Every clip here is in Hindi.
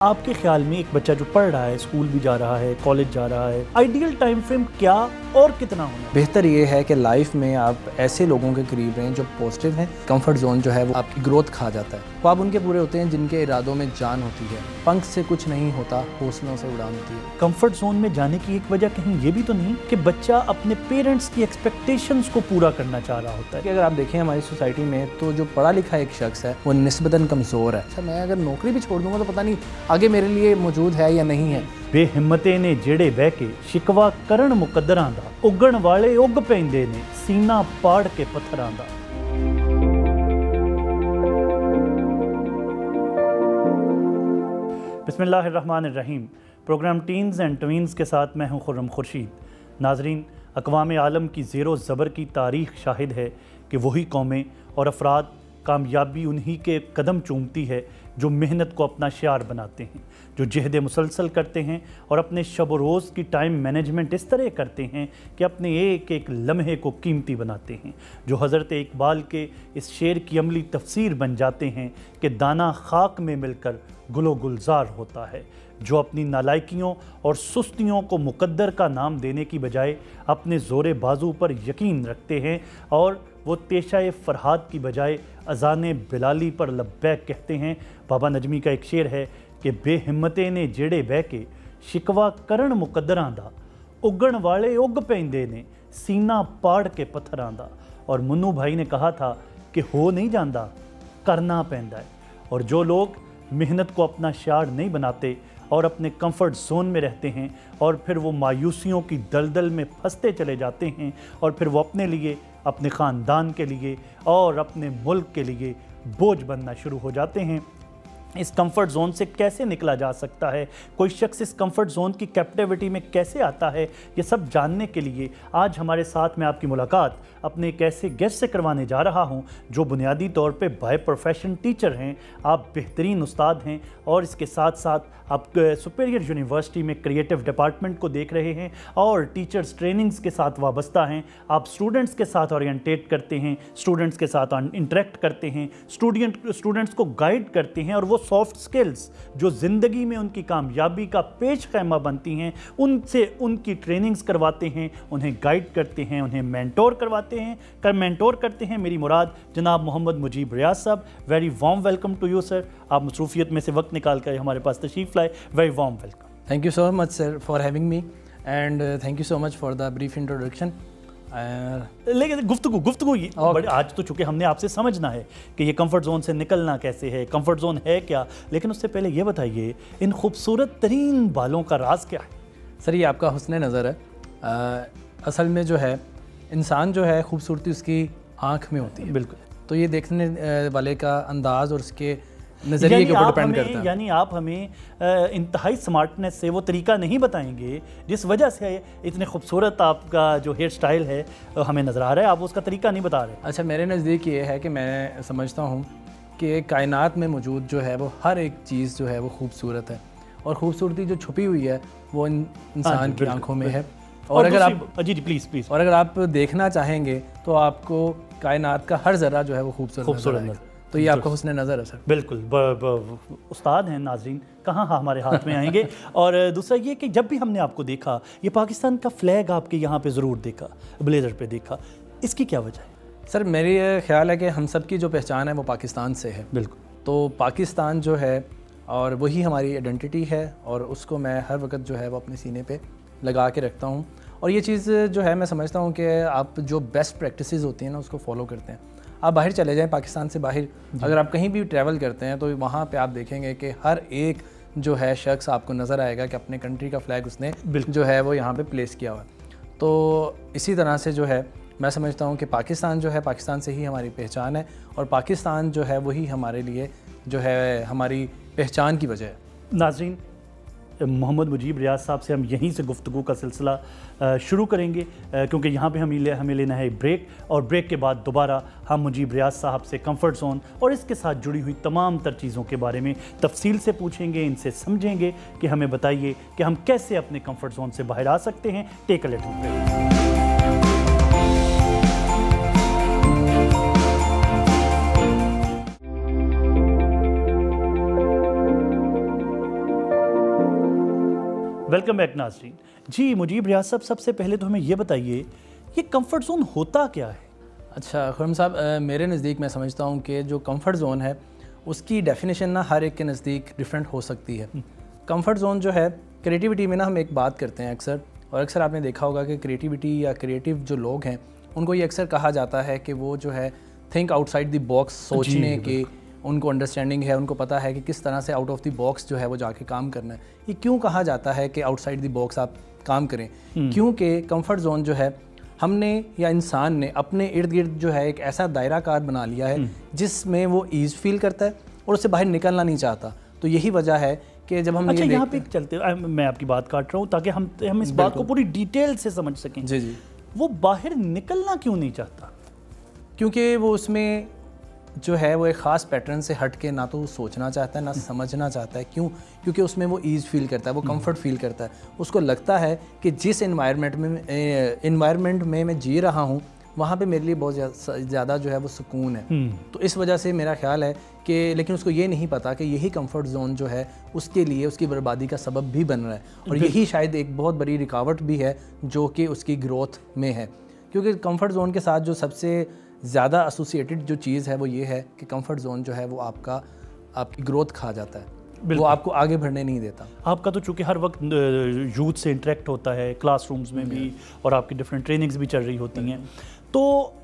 आपके ख्याल में एक बच्चा जो पढ़ रहा है, स्कूल भी जा रहा है, कॉलेज जा रहा है, आइडियल टाइम फ्रेम क्या और कितना होना? बेहतर ये है कि लाइफ में आप ऐसे लोगों के करीब रहें जो पॉजिटिव हैं। कंफर्ट जोन जो है वो आपकी ग्रोथ खा जाता है। वो आप उनके पूरे होते हैं जिनके इरादों में जान होती है। पंख से कुछ नहीं होता, हौसलों से उड़ान होती है। कंफर्ट जोन में जाने की एक वजह कहीं ये भी तो नहीं कि बच्चा अपने पेरेंट्स की एक्सपेक्टेशंस को पूरा करना चाह रहा होता है? कि अगर आप देखें हमारी सोसाइटी में तो जो पढ़ा लिखा एक शख्स है वो निस्बतन कमज़ोर है। अच्छा, मैं अगर नौकरी भी छोड़ दूंगा तो पता नहीं आगे मेरे लिए मौजूद है या नहीं है। बेहिम्मते ने जेड़े बह के शिकवा करन मुकद्दरां दा, उगण वाले उग पैंदे ने सीना पाड़ के पत्थरां दा। बिस्मिल्लाहिर्रहमानिर्रहीम। प्रोग्राम टीन्स एंड ट्वीन्स के साथ मैं हूं खुर्रम खुर्शीद। नाजरीन, अक़वाम आलम की ज़ेरो ज़बर की तारीख़ शाहिद है कि वही कौमें और अफराद कामयाबी उन्हीं के कदम चूमती है जो मेहनत को अपना शियार बनाते हैं, जो जहद मुसलसल करते हैं और अपने शब व रोज़ की टाइम मैनेजमेंट इस तरह करते हैं कि अपने एक एक लम्हे को कीमती बनाते हैं, जो हज़रत इकबाल के इस शेर की अमली तफसीर बन जाते हैं कि दाना खाक में मिलकर गुलो गुलजार होता है, जो अपनी नालायकियों और सुस्तियों को मुकद्दर का नाम देने की बजाय अपने ज़ोरे बाजू पर यकीन रखते हैं और वो तेशाए फ़रहाद की बजाय अज़ाने बिलाली पर लब्बैक कहते हैं। बाबा नजमी का एक शेर है कि बेहिम्मते ने जेड़े बह के शिकवा करन मुकद्दरां दा, उगण वाले उग पैंदे ने सीना पाड़ के पत्थरां दा। और मुन्नू भाई ने कहा था कि हो नहीं जाता, करना पैंदा है। और जो लोग मेहनत को अपना शियार नहीं बनाते और अपने कंफर्ट जोन में रहते हैं और फिर वो मायूसियों की दलदल में फंसते चले जाते हैं और फिर वो अपने लिए, अपने ख़ानदान के लिए और अपने मुल्क के लिए बोझ बनना शुरू हो जाते हैं। इस कंफर्ट जोन से कैसे निकला जा सकता है, कोई शख्स इस कंफर्ट जोन की कैप्टिविटी में कैसे आता है, ये सब जानने के लिए आज हमारे साथ में आपकी मुलाकात अपने एक ऐसे गेस्ट से करवाने जा रहा हूं जो बुनियादी तौर पे बाय प्रोफेशन टीचर हैं। आप बेहतरीन उस्ताद हैं और इसके साथ साथ आप सुपीरियर यूनिवर्सिटी में क्रिएटिव डिपार्टमेंट को देख रहे हैं और टीचर्स ट्रेनिंग्स के साथ वाबस्ता हैं। आप स्टूडेंट्स के साथ ओरिएंटेट करते हैं, स्टूडेंट्स के साथ इंटरेक्ट करते हैं, स्टूडेंट्स को गाइड करते हैं और वो सॉफ्ट स्किल्स जो ज़िंदगी में उनकी कामयाबी का पेश खैमा बनती हैं उनसे उनकी ट्रेनिंग्स करवाते हैं, उन्हें गाइड करते हैं, उन्हें मेंटोर करते हैं। मेरी मुराद जनाब मोहम्मद मुजीब रियाज साहब। Very warm welcome to you sir. आप मसरूफियत में से वक्त निकाल कर हमारे पास तशरीफ़ लाए, very warm welcome. Thank you so much sir for having me and thank you so much for the brief introduction. लेकिन गुफ्तगू बड़े आज तो चूँकि हमने आपसे समझना है कि ये कंफर्ट जोन से निकलना कैसे है, कंफर्ट जोन है क्या, लेकिन उससे पहले ये बताइए इन खूबसूरत तरीन बालों का राज क्या है? सर ये आपका हुस्न नज़र है। असल में जो है इंसान जो है खूबसूरती उसकी आँख में होती है। बिल्कुल। तो ये देखने वाले का अंदाज़ और उसके नज़रिए के ऊपर डिपेंड करता है। यानी आप हमें इंतहाई स्मार्टनेस से वो तरीका नहीं बताएंगे जिस वजह से इतने खूबसूरत आपका जो हेयर स्टाइल है हमें नज़र आ रहा है, आप उसका तरीका नहीं बता रहे। अच्छा, मेरे नज़दीक ये है कि मैं समझता हूँ कि कायनात में मौजूद जो है वो हर एक चीज़ जो है वो खूबसूरत है और ख़ूबसूरती जो छुपी हुई है वो इंसान की आंखों में है। और अगर आप जी प्लीज़ और अगर आप देखना चाहेंगे तो आपको कायनात का हर ज़रा जो है वो खूबसूरत नज़र। तो ये आपका हुस्न नज़र है सर। बिल्कुल। उस्ताद हैं नाजरीन, कहाँ हमारे हाथ में आएंगे। और दूसरा ये कि जब भी हमने आपको देखा, ये पाकिस्तान का फ्लैग आपके यहाँ पे ज़रूर देखा, ब्लेज़र पे देखा, इसकी क्या वजह है? सर मेरी ख्याल है कि हम सब की जो पहचान है वो पाकिस्तान से है। बिल्कुल। तो पाकिस्तान जो है और वही हमारी आइडेंटिटी है और उसको मैं हर वक्त जो है वो अपने सीने पे लगा के रखता हूँ। और ये चीज़ जो है मैं समझता हूँ कि आप जो बेस्ट प्रैक्टिसेस होती हैं ना उसको फॉलो करते हैं। आप बाहर चले जाएं, पाकिस्तान से बाहर अगर आप कहीं भी ट्रैवल करते हैं तो वहाँ पे आप देखेंगे कि हर एक जो है शख्स आपको नज़र आएगा कि अपने कंट्री का फ्लैग उसने जो है वो यहाँ पे प्लेस किया हुआ है। तो इसी तरह से जो है मैं समझता हूँ कि पाकिस्तान जो है, पाकिस्तान से ही हमारी पहचान है और पाकिस्तान जो है वही हमारे लिए जो है हमारी पहचान की वजह है। नाज़रीन, मोहम्मद मुजीब रियाज साहब से हम यहीं से गुफ्तगू का सिलसिला शुरू करेंगे क्योंकि यहाँ पे हमें लेना है ब्रेक और ब्रेक के बाद दोबारा हम मुजीब रियाज साहब से कंफर्ट जोन और इसके साथ जुड़ी हुई तमाम तर चीज़ों के बारे में तफसील से पूछेंगे, इनसे समझेंगे कि हमें बताइए कि हम कैसे अपने कंफर्ट जोन से बाहर आ सकते हैं। Take a little break. Welcome back नाज़रीन। जी मुजीब रियाज साहब, सबसे पहले तो हमें ये बताइए ये कंफर्ट जोन होता क्या है? अच्छा खुरम साहब, मेरे नज़दीक मैं समझता हूँ कि जो कंफर्ट जोन है उसकी डेफिनेशन ना हर एक के नज़दीक डिफरेंट हो सकती है। कंफर्ट जोन जो है, क्रिएटिविटी में ना हम एक बात करते हैं अक्सर, और अक्सर आपने देखा होगा कि क्रिएटिविटी या क्रिएटिव जो लोग हैं उनको ये अक्सर कहा जाता है कि वो जो है थिंक आउटसाइड द बॉक्स, सोचने की उनको अंडरस्टैंडिंग है, उनको पता है कि किस तरह से आउट ऑफ द बॉक्स जो है वो जाके काम करना है। ये क्यों कहा जाता है कि आउटसाइड द बॉक्स आप काम करें? क्योंकि कंफर्ट जोन जो है हमने या इंसान ने अपने इर्द गिर्द जो है एक ऐसा दायरा कार बना लिया है जिसमें वो ईज़ फील करता है और उससे बाहर निकलना नहीं चाहता। तो यही वजह है कि जब हम अच्छा यहाँ पे चलते, मैं आपकी बात काट रहा हूँ ताकि हम इस बात को पूरी डिटेल से समझ सकें। जी जी, वो बाहर निकलना क्यों नहीं चाहता? क्योंकि वो उसमें जो है वो एक ख़ास पैटर्न से हट के ना तो सोचना चाहता है ना समझना चाहता है। क्यों? क्योंकि उसमें वो ईज़ फील करता है, वो कंफर्ट फील करता है। उसको लगता है कि जिस इन्वायरमेंट में मैं जी रहा हूँ वहाँ पे मेरे लिए बहुत ज़्यादा जो है वो सुकून है। तो इस वजह से मेरा ख्याल है कि, लेकिन उसको ये नहीं पता कि यही कंफर्ट जोन जो है उसके लिए उसकी बर्बादी का सबब भी बन रहा है, और यही शायद एक बहुत बड़ी रुकावट भी है जो कि उसकी ग्रोथ में है। क्योंकि कंफर्ट जोन के साथ जो सबसे ज़्यादा एसोसिएटेड जो चीज़ है वो ये है कि कंफर्ट जोन जो है वो आपकी ग्रोथ खा जाता है, वो आपको आगे बढ़ने नहीं देता। आपका तो चूँकि हर वक्त यूथ से इंटरेक्ट होता है, क्लासरूम्स में भी, और आपकी डिफरेंट ट्रेनिंग्स भी चल रही होती हैं, तो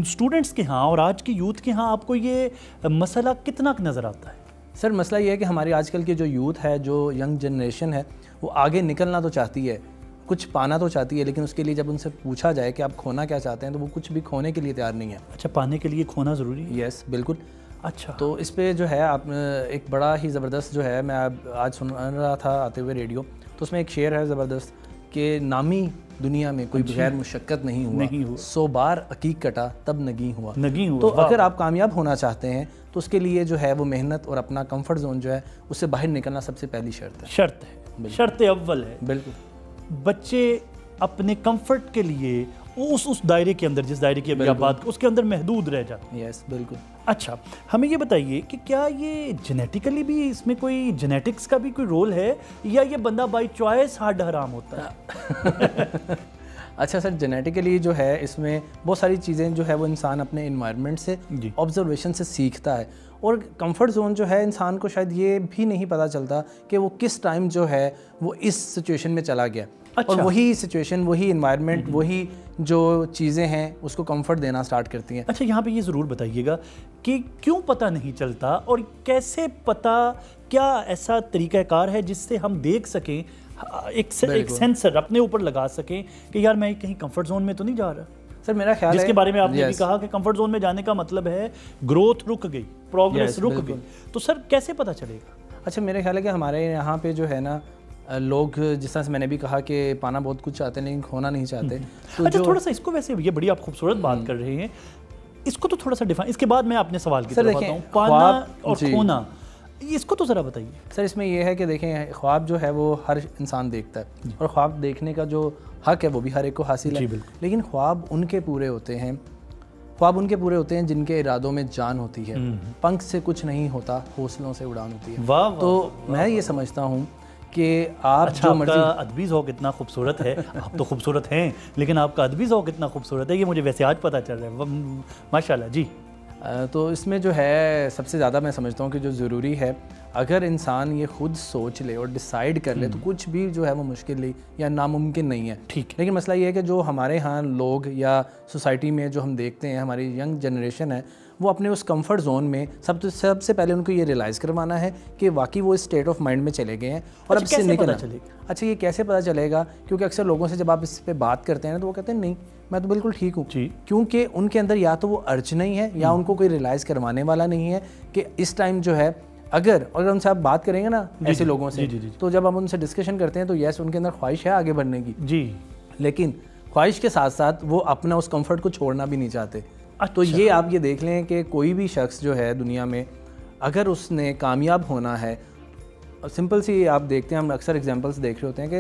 स्टूडेंट्स के यहाँ और आज के यूथ के यहाँ आपको ये मसला कितना नज़र आता है? सर मसला ये है कि हमारी आजकल की जो यूथ है, जो यंग जनरेशन है, वो आगे निकलना तो चाहती है, कुछ पाना तो चाहती है, लेकिन उसके लिए जब उनसे पूछा जाए कि आप खोना क्या चाहते हैं तो वो कुछ भी खोने के लिए तैयार नहीं है। अच्छा, पाने के लिए खोना ज़रूरी है? यस बिल्कुल। अच्छा, तो इस पे जो है आप एक बड़ा ही ज़बरदस्त जो है, मैं आज सुन रहा था आते हुए रेडियो, तो उसमें एक शेर है ज़बरदस्त कि नामी दुनिया में कोई बगैर मुशक्कत नहीं हुआ, 100 बार अकीक कटा तब नगी हुआ। तो अगर आप कामयाब होना चाहते हैं तो उसके लिए जो है वो मेहनत और अपना कंफर्ट जोन जो है उससे बाहर निकलना सबसे पहली शर्त है। शर्त अव्वल है। बिल्कुल। बच्चे अपने कंफर्ट के लिए उस दायरे के अंदर, जिस दायरे की अभी आप बात, उसके अंदर महदूद रह जाते हैं। यस बिल्कुल। अच्छा, हमें ये बताइए कि क्या ये जेनेटिकली भी, इसमें कोई जेनेटिक्स का भी कोई रोल है, या ये बंदा बाय चॉइस हड हराम होता है? अच्छा सर, जेनेटिकली जो है इसमें बहुत सारी चीज़ें जो है वो इंसान अपने इन्वायरमेंट से, ऑब्जर्वेशन से सीखता है। और कंफर्ट जोन जो है इंसान को शायद ये भी नहीं पता चलता कि वो किस टाइम जो है वो इस सिचुएशन में चला गया। अच्छा। और वही सिचुएशन, वही इन्वायरमेंट, वही जो चीज़ें हैं उसको कंफर्ट देना स्टार्ट करती हैं। अच्छा, यहाँ पे ये ज़रूर बताइएगा कि क्यों पता नहीं चलता, और कैसे पता, क्या ऐसा तरीक़ाकार है जिससे हम देख सकें, एक सेंसर अपने ऊपर लगा सकें कि यार मैं कहीं कंफर्ट जोन में तो नहीं जा रहा? सर मेरा ख्याल है, जिसके बारे में आपने भी कहा कि कंफर्ट जोन में जाने का मतलब है ग्रोथ रुक गई, प्रोग्रेस रुक गई, तो सर कैसे पता चलेगा? अच्छा, मेरे ख्याल है कि हमारे यहाँ पे जो है ना लोग, जिस तरह से मैंने भी कहा कि पाना बहुत कुछ चाहते लेकिन खोना नहीं चाहते। तो अच्छा, थोड़ा सा इसको, वैसे ये बड़ी आप खूबसूरत बात कर रहे हैं, इसको तो थोड़ा सा डिफाइन, इसके बाद मैं अपने सवाल की तरफ आता हूँ। पाना और खोना, इसको तो ज़रा बताइए। सर इसमें यह है कि देखें, ख्वाब जो है वो हर इंसान देखता है, और ख्वाब देखने का जो हक है वो भी हर एक को हासिल है, लेकिन ख्वाब उनके पूरे होते हैं जिनके इरादों में जान होती है। पंख से कुछ नहीं होता, हौसलों से उड़ान होती है। तो मैं ये समझता हूँ कि आप जो मर्जी, अदबी ज़ौक़ इतना खूबसूरत है, आप तो खूबसूरत हैं, लेकिन आपका अदबी ज़ौक़ इतना खूबसूरत है, ये मुझे वैसे आज पता चल रहा है, माशाल्लाह जी। तो इसमें जो है सबसे ज़्यादा मैं समझता हूँ कि जो ज़रूरी है, अगर इंसान ये खुद सोच ले और डिसाइड कर ले तो कुछ भी जो है वो मुश्किल नहीं या नामुमकिन नहीं है। ठीक। लेकिन मसला ये है कि जो हमारे यहाँ लोग या सोसाइटी में जो हम देखते हैं, हमारी यंग जनरेशन है, वो अपने उस कंफर्ट जोन में सबसे पहले उनको ये रियलाइज़ करवाना है कि वाकई वो इस स्टेट ऑफ माइंड में चले गए हैं, और अब इससे निकलना चलेगा। अच्छा, ये कैसे पता चलेगा? क्योंकि अक्सर लोगों से जब आप इस पर बात करते हैं तो वो कहते हैं नहीं, मैं तो बिल्कुल ठीक हूँ, क्योंकि उनके अंदर या तो वो अर्ज नहीं है या उनको कोई रियलाइज़ करवाने वाला नहीं है कि इस टाइम जो है, अगर उनसे आप बात करेंगे ना ऐसे लोगों से, तो जब हम उनसे डिस्कशन करते हैं तो यस, उनके अंदर ख्वाहिश है आगे बढ़ने की जी, लेकिन ख्वाहिश के साथ साथ वो अपना उस कंफर्ट को छोड़ना भी नहीं चाहते। अच्छा। तो ये आप ये देख लें कि कोई भी शख्स जो है दुनिया में, अगर उसने कामयाब होना है, सिंपल सी आप देखते हैं, हम अक्सर एग्जांपल्स देख रहे होते हैं कि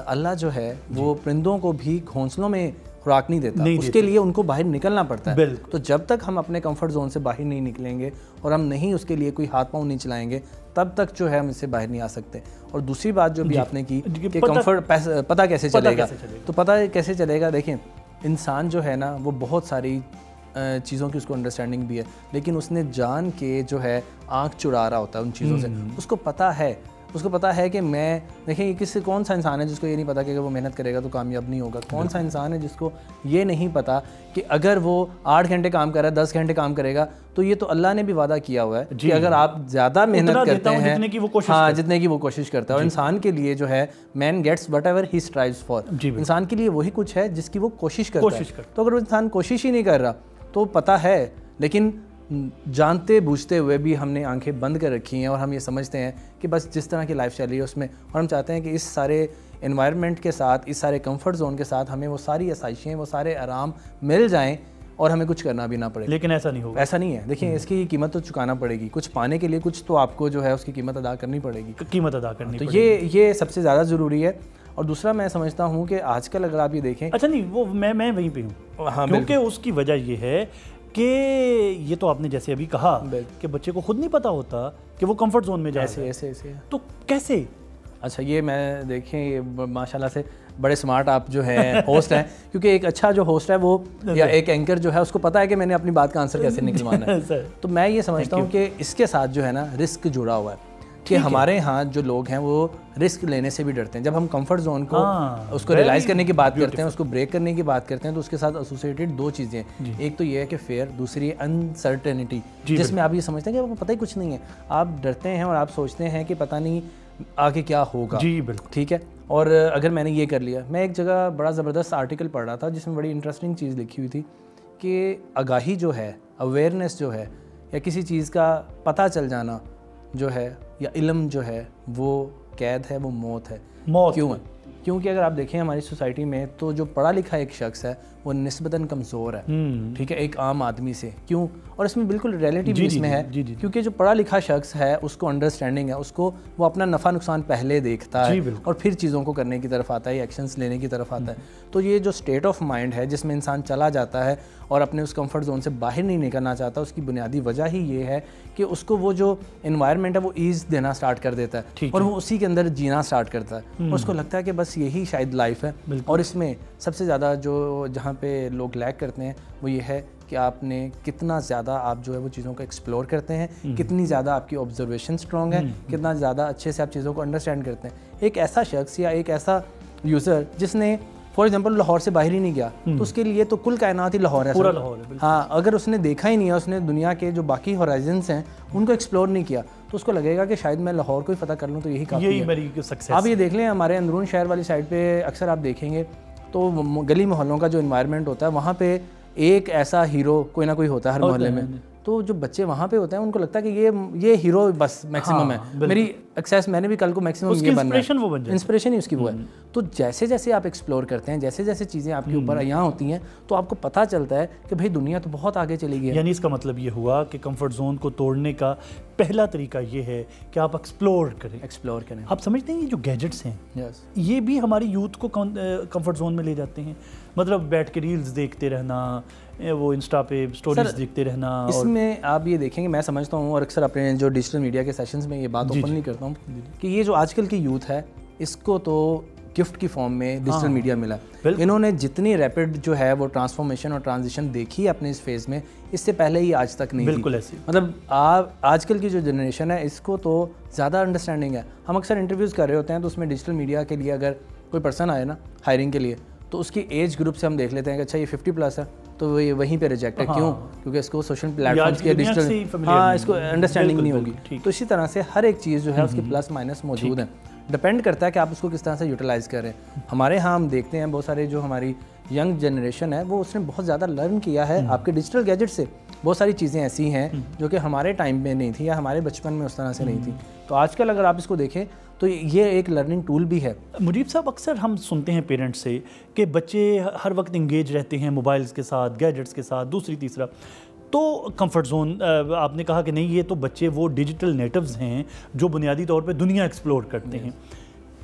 अल्लाह जो है वो परिंदों को भी घोंसलों में खुराक नहीं देता, उसके लिए उनको बाहर निकलना पड़ता है। तो जब तक हम अपने कंफर्ट जोन से बाहर नहीं निकलेंगे और हम नहीं उसके लिए कोई हाथ पांव नहीं चलाएंगे, तब तक जो है हम इससे बाहर नहीं आ सकते। और दूसरी बात जो भी आपने की कि कंफर्ट पता कैसे चलेगा, तो पता कैसे चलेगा, देखिए इंसान जो है ना वो बहुत सारी चीज़ों की उसको अंडरस्टैंडिंग भी है, लेकिन उसने जान के जो है आँख चुरा रहा होता है उन चीज़ों से। उसको पता है कि मैं देखिए कौन सा इंसान है जिसको ये नहीं पता कि अगर वो मेहनत करेगा तो कामयाब नहीं होगा। कौन सा इंसान है जिसको ये नहीं पता कि अगर वो 8 घंटे काम कर रहा है, 10 घंटे काम करेगा, तो ये तो अल्लाह ने भी वादा किया हुआ है कि अगर आप ज़्यादा मेहनत करते हैं, जितने की वो कोशिश करता है। और इंसान के लिए जो है man gets whatever he strives for, इंसान के लिए वही कुछ है जिसकी वो कोशिश करता है। तो अगर वो इंसान कोशिश ही नहीं कर रहा तो पता है, लेकिन जानते बूझते हुए भी हमने आंखें बंद कर रखी हैं और हम ये समझते हैं कि बस जिस तरह की लाइफ चल रही है उसमें, और हम चाहते हैं कि इस सारे एनवायरनमेंट के साथ, इस सारे कंफर्ट जोन के साथ हमें वो सारी आसाइशें, वो सारे आराम मिल जाएं और हमें कुछ करना भी ना पड़े। लेकिन ऐसा नहीं होगा, ऐसा नहीं है। देखिए इसकी कीमत तो चुकाना पड़ेगी, कुछ पाने के लिए कुछ तो आपको जो है उसकी कीमत अदा करनी पड़ेगी, तो ये सबसे ज़्यादा ज़रूरी है। और दूसरा मैं समझता हूँ कि आजकल अगर आप ये देखें, अच्छा नहीं वो मैं वहीं पे हूँ, हाँ, क्योंकि उसकी वजह ये है कि ये तो आपने जैसे अभी कहा कि बच्चे को खुद नहीं पता होता कि वो कंफर्ट जोन में जाए, ऐसे तो कैसे? अच्छा ये मैं देखें, ये माशाल्लाह से बड़े स्मार्ट आप जो हैं होस्ट हैं, क्योंकि एक अच्छा जो होस्ट है वो या एक एंकर जो है उसको पता है कि मैंने अपनी बात का आंसर कैसे निकलवाना है। तो मैं ये समझता हूँ कि इसके साथ जो है ना रिस्क जुड़ा हुआ है कि हमारे यहाँ जो लोग हैं वो रिस्क लेने से भी डरते हैं। जब हम कंफर्ट जोन को उसको रियलाइज़ करने की बात करते हैं, उसको ब्रेक करने की बात करते हैं, तो उसके साथ एसोसिएटेड दो चीज़ें हैं। एक तो ये है कि फेयर, दूसरी अनसर्टेनिटी, जिसमें आप ये समझते हैं कि आपको पता ही कुछ नहीं है, आप डरते हैं और आप सोचते हैं कि पता नहीं आगे क्या होगा। जी बिल्कुल ठीक है। और अगर मैंने ये कर लिया, मैं एक जगह बड़ा ज़बरदस्त आर्टिकल पढ़ रहा था जिसमें बड़ी इंटरेस्टिंग चीज़ लिखी हुई थी कि आगाही जो है, अवेयरनेस जो है, या किसी चीज़ का पता चल जाना जो है, या इल्म जो है, वो कैद है, वो मौत है। क्यों है? क्योंकि अगर आप देखें हमारी सोसाइटी में तो जो पढ़ा लिखा एक शख्स है वो निस्बतन कमज़ोर है, ठीक है, एक आम आदमी से। क्यों? और इसमें बिल्कुल रियलिटी भी इसमें है, क्योंकि जो पढ़ा लिखा शख्स है उसको अंडरस्टैंडिंग है, उसको वो अपना नफ़ा नुकसान पहले देखता है और फिर चीज़ों को करने की तरफ आता है, एक्शंस लेने की तरफ आता है। तो ये जो स्टेट ऑफ माइंड है जिसमें इंसान चला जाता है और अपने उस कंफर्ट जोन से बाहर नहीं निकलना चाहता, उसकी बुनियादी वजह ही ये है कि उसको वो जो एनवायरनमेंट है वो ईज़ देना स्टार्ट कर देता है और वो उसी के अंदर जीना स्टार्ट करता है। और उसको लगता है कि बस यही शायद लाइफ है। और इसमें सबसे ज़्यादा जो जहाँ पे लोग लैक करते हैं वो ये है कि आपने कितना ज़्यादा आप जो है वो चीज़ों को एक्सप्लोर करते हैं, कितनी ज़्यादा आपकी ऑब्जर्वेशन स्ट्रॉन्ग है, कितना ज़्यादा अच्छे से आप चीज़ों को अंडरस्टैंड करते हैं। एक ऐसा शख्स या एक ऐसा यूज़र जिसने फॉर एग्जाम्पल लाहौर से बाहर ही नहीं गया, तो उसके लिए तो कुल कायनात ही लाहौर है, पूरा लाहौर है। हाँ, अगर उसने देखा ही नहीं है, उसने दुनिया के जो बाकी हॉराइजन्स हैं उनको एक्सप्लोर नहीं किया, तो उसको लगेगा कि शायद मैं लाहौर को ही पता कर लूँ तो यही काफ़ी है। मेरी सक्सेस। आप ये देख लें हमारे अंदरून शहर वाली साइड पे अक्सर आप देखेंगे तो गली मोहल्लों का जो इन्वायरमेंट होता है वहाँ पे एक ऐसा हीरो कोई ना कोई होता है हर मोहल्ले में। तो जो बच्चे वहाँ पे होते हैं उनको लगता है कि ये हीरो बस मैक्सिमम है, मेरी एक्सेस, मैंने भी कल को मैक्सिमम ये बनना है, इंस्पिरेशन ही उसकी वो है। तो जैसे जैसे आप एक्सप्लोर करते हैं, जैसे जैसे चीज़ें आपके ऊपर यहाँ होती हैं, तो आपको पता चलता है कि भाई दुनिया तो बहुत आगे चली गई है। यानी इसका मतलब ये हुआ कि कंफर्ट जोन को तोड़ने का पहला तरीका ये है कि आप एक्सप्लोर करें। आप समझते हैं ये जो गैजेट्स हैं ये भी हमारी यूथ को कंफर्ट जोन में ले जाते हैं। मतलब बैठ के रील्स देखते रहना, वो इंस्टा पे स्टोरीज देखते रहना। इसमें आप ये देखेंगे, मैं समझता हूँ और अक्सर अपने जो डिजिटल मीडिया के सेशंस में ये बात ओपनली करता हूँ कि ये जो आजकल की यूथ है इसको तो गिफ्ट की फॉर्म में डिजिटल मीडिया मिला। इन्होंने जितनी रैपिड जो है वो ट्रांसफॉर्मेशन और ट्रांजिशन देखी है अपने इस फेज़ में, इससे पहले ही आज तक नहीं बिल्कुल ऐसे। मतलब आजकल की जो जनरेशन है इसको तो ज़्यादा अंडरस्टैंडिंग है। हम अक्सर इंटरव्यूज़ कर रहे होते हैं तो उसमें डिजिटल मीडिया के लिए अगर कोई पर्सन आए ना हायरिंग के लिए, तो उसकी एज ग्रुप से हम देख लेते हैं कि अच्छा ये 50+ है, तो ये वहीं पे रिजेक्ट है। क्यों? क्योंकि इसको सोशल प्लेटफॉर्म्स के डिजिटल इसको अंडरस्टैंडिंग नहीं होगी। तो इसी तरह से हर एक चीज़ जो है उसकी प्लस माइनस मौजूद है, डिपेंड करता है कि आप उसको किस तरह से यूटिलाइज़ कर रहे हैं। हमारे यहाँ हम देखते हैं बहुत सारे जो हमारी यंग जनरेशन है वो उसने बहुत ज़्यादा लर्न किया है आपके डिजिटल गैजेट से। बहुत सारी चीज़ें ऐसी हैं जो कि हमारे टाइम में नहीं थी या हमारे बचपन में उस तरह से नहीं थी। तो आजकल अगर आप इसको देखें तो ये एक लर्निंग टूल भी है। मुजीब साहब, अक्सर हम सुनते हैं पेरेंट्स से कि बच्चे हर वक्त इंगेज रहते हैं मोबाइल्स के साथ, गैजेट्स के साथ, दूसरी तीसरा। तो कंफर्ट जोन आपने कहा कि नहीं, ये तो बच्चे वो डिजिटल नेटिव्स हैं जो बुनियादी तौर पे दुनिया एक्सप्लोर करते हैं।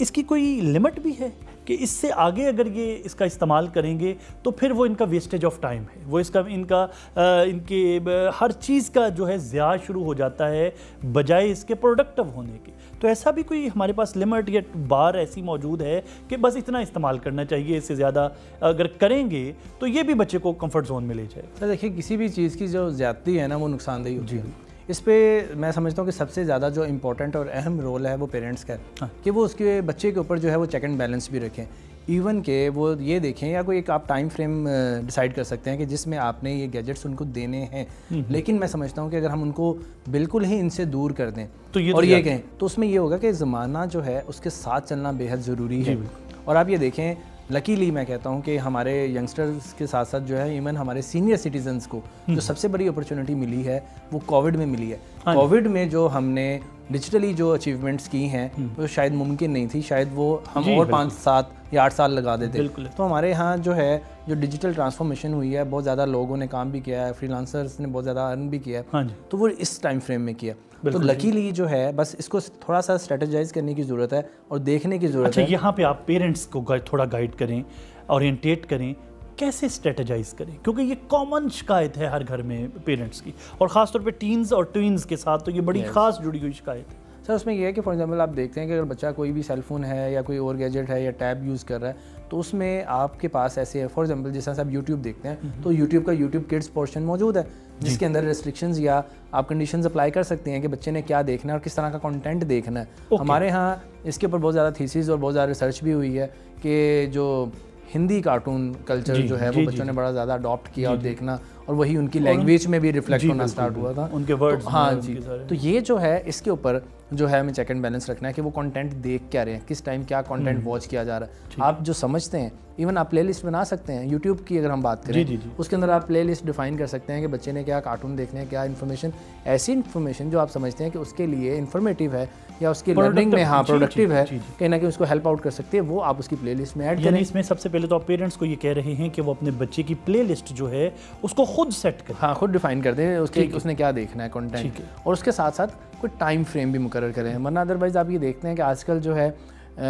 इसकी कोई लिमिट भी है कि इससे आगे अगर ये इसका इस्तेमाल करेंगे तो फिर वो इनका वेस्टेज ऑफ टाइम है, वो इसका इनके हर चीज़ का जो है ज़िया शुरू हो जाता है बजाय इसके प्रोडक्टिव होने के। तो ऐसा भी कोई हमारे पास लिमिट या बार ऐसी मौजूद है कि बस इतना इस्तेमाल करना चाहिए, इससे ज़्यादा अगर करेंगे तो ये भी बच्चे को कंफर्ट जोन में ले जाए? सर देखिए, किसी भी चीज़ की जो ज़्यादती है ना वो नुकसानदेही होती है। इस पे मैं समझता हूँ कि सबसे ज़्यादा जो इम्पोर्टेंट और अहम रोल है वो पेरेंट्स का है कि वो उसके बच्चे के ऊपर जो है वो चेक एंड बैलेंस भी रखें। इवन के वो ये देखें या कोई एक आप टाइम फ्रेम डिसाइड कर सकते हैं कि जिसमें आपने ये गैजेट्स उनको देने हैं, लेकिन मैं समझता हूँ कि अगर हम उनको बिल्कुल ही इनसे दूर कर दें तो ये कहें तो उसमें ये होगा कि ज़माना जो है उसके साथ चलना बेहद ज़रूरी है। और आप ये देखें, लकीली मैं कहता हूँ कि हमारे यंगस्टर्स के साथ साथ जो है इवन हमारे सीनियर सिटीजन्स को जो सबसे बड़ी अपॉर्चुनिटी मिली है वो कोविड में मिली है। कोविड में जो हमने डिजिटली जो अचीवमेंट्स की हैं वो शायद मुमकिन नहीं थी, शायद वो हम और 5, 7 या 8 साल लगा देते। तो हमारे यहाँ जो है जो डिजिटल ट्रांसफॉर्मेशन हुई है, बहुत ज़्यादा लोगों ने काम भी किया है, फ्रीलांसर्स ने बहुत ज़्यादा अर्न भी किया है, तो वो इस टाइम फ्रेम में किया। तो लकीली जो है बस इसको थोड़ा सा स्ट्रेटेजाइज करने की ज़रूरत है और देखने की ज़रूरत है। यहाँ पे आप पेरेंट्स को थोड़ा गाइड करें, ओरिएंटेट करें, कैसे स्ट्रेटेजाइज करें, क्योंकि ये कॉमन शिकायत है हर घर में पेरेंट्स की, और ख़ासतौर पे टीन्स और ट्विंस के साथ तो ये बड़ी ख़ास जुड़ी हुई शिकायत है। सर उसमें यह है कि फॉर एग्जांपल आप देखते हैं कि अगर बच्चा कोई भी सेलफोन है या कोई और गैजेट है या टैब यूज़ कर रहा है तो उसमें आपके पास ऐसे है, फॉर एग्जांपल जिस तरह से आप यूट्यूब देखते हैं तो यूट्यूब का यूट्यूब किड्स पोर्शन मौजूद है जिसके अंदर रेस्ट्रिक्शंस या आप कंडीशंस अप्लाई कर सकते हैं कि बच्चे ने क्या देखना है और किस तरह का कंटेंट देखना है। हमारे यहाँ इसके ऊपर बहुत ज़्यादा थीसिस और बहुत ज़्यादा रिसर्च भी हुई है कि जो हिंदी कार्टून कल्चर जो है वो बच्चों ने बड़ा ज़्यादा अडॉप्ट किया और देखना, और वही उनकी लैंग्वेज में भी रिफ्लेक्ट होना स्टार्ट हुआ था, उनके वर्ड्स। हाँ जी, तो ये जो है इसके ऊपर जो है हमें चेक एंड बैलेंस रखना है कि वो कंटेंट देख क्या रहे हैं, किस टाइम क्या कंटेंट वॉच किया जा रहा है। आप जो समझते हैं, इवन आप प्लेलिस्ट बना सकते हैं। यूट्यूब की अगर हम बात करें उसके अंदर आप प्लेलिस्ट डिफाइन कर सकते हैं कि बच्चे ने क्या कार्टून देखने हैं, क्या इन्फॉर्मेशन, ऐसी इन्फॉर्मेशन जो आप समझते हैं कि उसके लिए इन्फॉर्मेटिव है या उसकी लर्निंग में हाँ प्रोडक्टिव है, कहीं ना कहीं उसको हेल्प आउट कर सकती है, वो आप उसकी प्लेलिस्ट में ऐड करें। इसमें सबसे पहले तो आप पेरेंट्स को ये कह रहे हैं कि वो अपने बच्चे की प्लेलिस्ट जो है उसको खुद सेट करें। हाँ, खुद डिफाइन कर दें उसने क्या देखना है कंटेंट, और उसके साथ साथ कोई टाइम फ्रेम भी मुकर्रर करें, वरना अदरवाइज आप ये देखते हैं कि आजकल जो है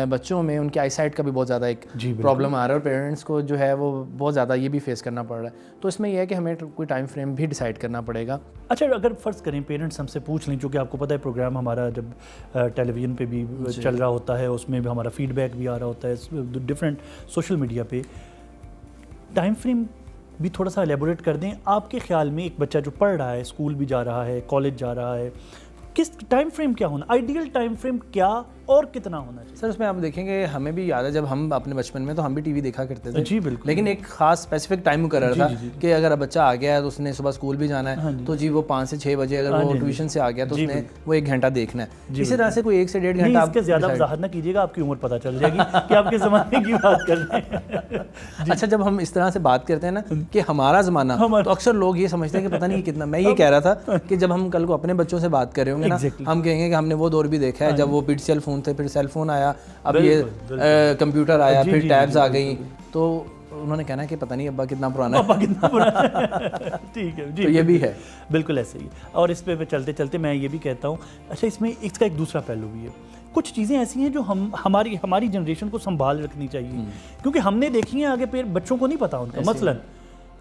बच्चों में उनकी आईसाइट का भी बहुत ज़्यादा एक प्रॉब्लम आ रहा है और पेरेंट्स को जो है वो बहुत ज़्यादा ये भी फेस करना पड़ रहा है। तो इसमें यह है कि हमें कोई टाइम फ्रेम भी डिसाइड करना पड़ेगा। अच्छा, अगर फ़र्ज़ करें पेरेंट्स हमसे पूछ लें, चूँकि आपको पता है प्रोग्राम हमारा जब टेलीविज़न पे भी चल रहा होता है उसमें भी हमारा फीडबैक भी आ रहा होता है डिफरेंट सोशल मीडिया पे, टाइम फ्रेम भी थोड़ा सा एलेबोरेट कर दें। आपके ख्याल में एक बच्चा जो पढ़ रहा है, स्कूल भी जा रहा है, कॉलेज जा रहा है, किस टाइम फ्रेम क्या होना, आइडियल टाइम फ्रेम क्या और कितना होना चाहिए? सर उसमें आप देखेंगे, हमें भी याद है जब हम अपने बचपन में तो हम भी टीवी देखा करते थे। जी बिल्कुल, लेकिन एक खास स्पेसिफिक टाइम मुकर्रर था कि अगर बच्चा आ गया है तो उसने सुबह स्कूल भी जाना है तो जी वो 5 से 6 बजे अगर वो ट्यूशन से आ गया तो उसने वो 1 घंटा देखना है। इसी तरह से कोई 1 से 1.5 घंटा। आप ज़्यादा वजाहत ना कीजिएगा, आपकी उम्र पता चल जाएगी कि आपके ज़माने की बात कर रहे हैं। अच्छा, जब हम इस तरह से बात करते हैं ना कि हमारा ज़माना, तो अक्सर लोग ये समझते हैं कि पता नहीं कितना। मैं ये कह रहा था कि जब हम कल को अपने बच्चों से बात कर रहे होंगे ना, हम कहेंगे कि हमने वो दौर भी देखा है जब वो पिक्सल फ़ोन थे, फिर सेल फोन आया, अब ये कंप्यूटर आया, फिर टैब्स आ गई, तो उन्होंने कहना कि पता नहीं अब्बा कितना पुराना है। ठीक है जी, तो ये भी है, बिल्कुल ऐसे ही। और इस पे चलते चलते मैं ये भी कहता हूँ, अच्छा इसमें इसका एक दूसरा पहलू भी है, कुछ चीज़ें ऐसी हैं जो हमारी जनरेशन को संभाल रखनी चाहिए, क्योंकि हमने देखी हैं आगे फिर बच्चों को नहीं पता उनका। मसलन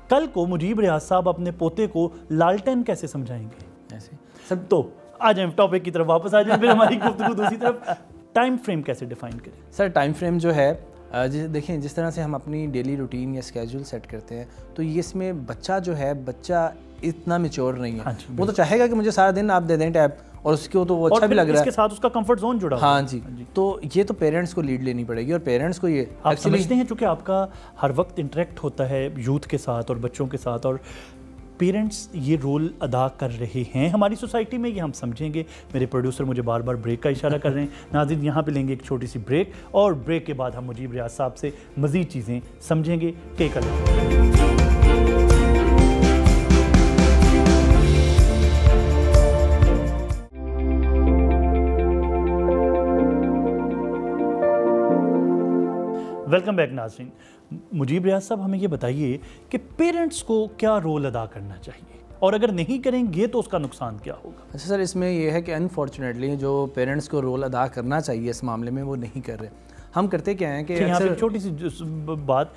कल को मुजीब रियाज साहब अपने पोते को लालटेन कैसे समझाएंगे ऐसे सब। तो आ जाए टॉपिक की तरफ वापस आ जाए, फिर हमारी गुफ्तगू दूसरी तरफ। टाइम फ्रेम कैसे डिफाइन करें? सर टाइम फ्रेम जो है देखें, जिस तरह से हम अपनी डेली रूटीन या स्केड्यूल सेट करते हैं तो ये इसमें बच्चा जो है, बच्चा इतना मैच्योर नहीं है। वो तो चाहेगा कि मुझे सारा दिन आप दे दें टैब, और उसको तो वो अच्छा भी लग रहा है, इसके साथ उसका कंफर्ट जोन जुड़ा। हाँ जी, तो ये तो पेरेंट्स को लीड लेनी पड़ेगी, और पेरेंट्स को ये आप समझते हैं चूँकि आपका हर वक्त इंटरेक्ट होता है यूथ के साथ और बच्चों के साथ, और पेरेंट्स ये रोल अदा कर रहे हैं हमारी सोसाइटी में, ये हम समझेंगे। मेरे प्रोड्यूसर मुझे बार बार ब्रेक का इशारा कर रहे हैं। नाज़रीन, यहाँ पे लेंगे एक छोटी सी ब्रेक, और ब्रेक के बाद हम मुजीब रियाज साहब से मज़ीद चीज़ें समझेंगे। Take a look. Welcome back नाज़रीन। मुजीब रियाज साहब, हमें ये बताइए कि पेरेंट्स को क्या रोल अदा करना चाहिए, और अगर नहीं करेंगे तो उसका नुकसान क्या होगा? अच्छा सर, इसमें यह है कि अनफॉर्चुनेटली जो पेरेंट्स को रोल अदा करना चाहिए इस मामले में वो नहीं कर रहे। हम करते क्या है कि यहाँ पे छोटी सी बात,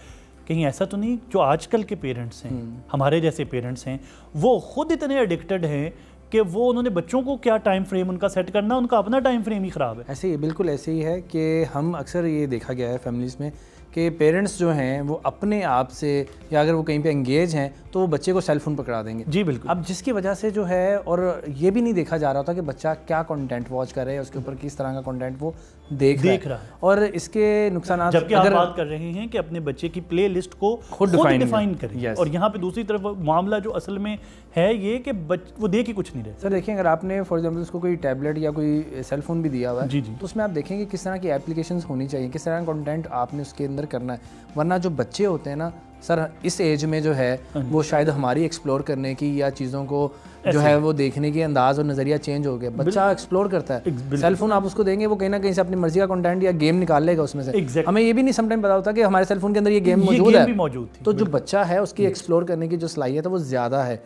कहीं ऐसा तो नहीं जो आजकल के पेरेंट्स हैं, हमारे जैसे पेरेंट्स हैं, वो खुद इतने एडिक्टेड हैं कि वो उन्होंने बच्चों को क्या टाइम फ्रेम उनका सेट करना, उनका अपना टाइम फ्रेम ही ख़राब है। ऐसे ही, बिल्कुल ऐसे ही है कि हम अक्सर ये देखा गया है फैमिलीज़ में कि पेरेंट्स जो हैं वो अपने आप से, या अगर वो कहीं पे एंगेज हैं तो वो बच्चे को सेल फोन पकड़ा देंगे। जी बिल्कुल। अब जिसकी वजह से जो है, और ये भी नहीं देखा जा रहा था कि बच्चा क्या कंटेंट वॉच कर रहा है, उसके ऊपर किस तरह का कंटेंट वो देख रहा है, और इसके नुकसान। जबकि आप बात कर रहे हैं कि अपने बच्चे की प्ले लिस्ट को खुद डिफाइन करें, और यहाँ पे दूसरी तरफ मामला जो असल में है ये कि वो देख ही कुछ नहीं रहे। सर देखिए, अगर आपने फॉर एग्जाम्पल उसको कोई टैबलेट या कोई सेल फोन भी दिया हुआ है, तो उसमें आप देखेंगे किस तरह की एप्लीकेशंस होनी चाहिए, किस तरह का कंटेंट आपने उसके अंदर करना है। वरना जो बच्चे होते हैं ना सर, इस एज में जो है वो शायद हमारी एक्सप्लोर करने की या चीज़ों को जो है वो देखने की अंदाज और नज़रिया चेंज हो गया। बच्चा एक्सप्लोर करता है, सेल फोन आप उसको देंगे, वो कहीं ना कहीं से अपनी मर्जी का कंटेंट या गेम निकाल लेगा उसमें से। हमें ये भी नहीं समटाइम पता होता कि हमारे सेल फोन के अंदर ये गेम मौजूद है, तो जो बच्चा है उसकी एक्सप्लोर करने की जो सलाहियत है वो ज़्यादा है,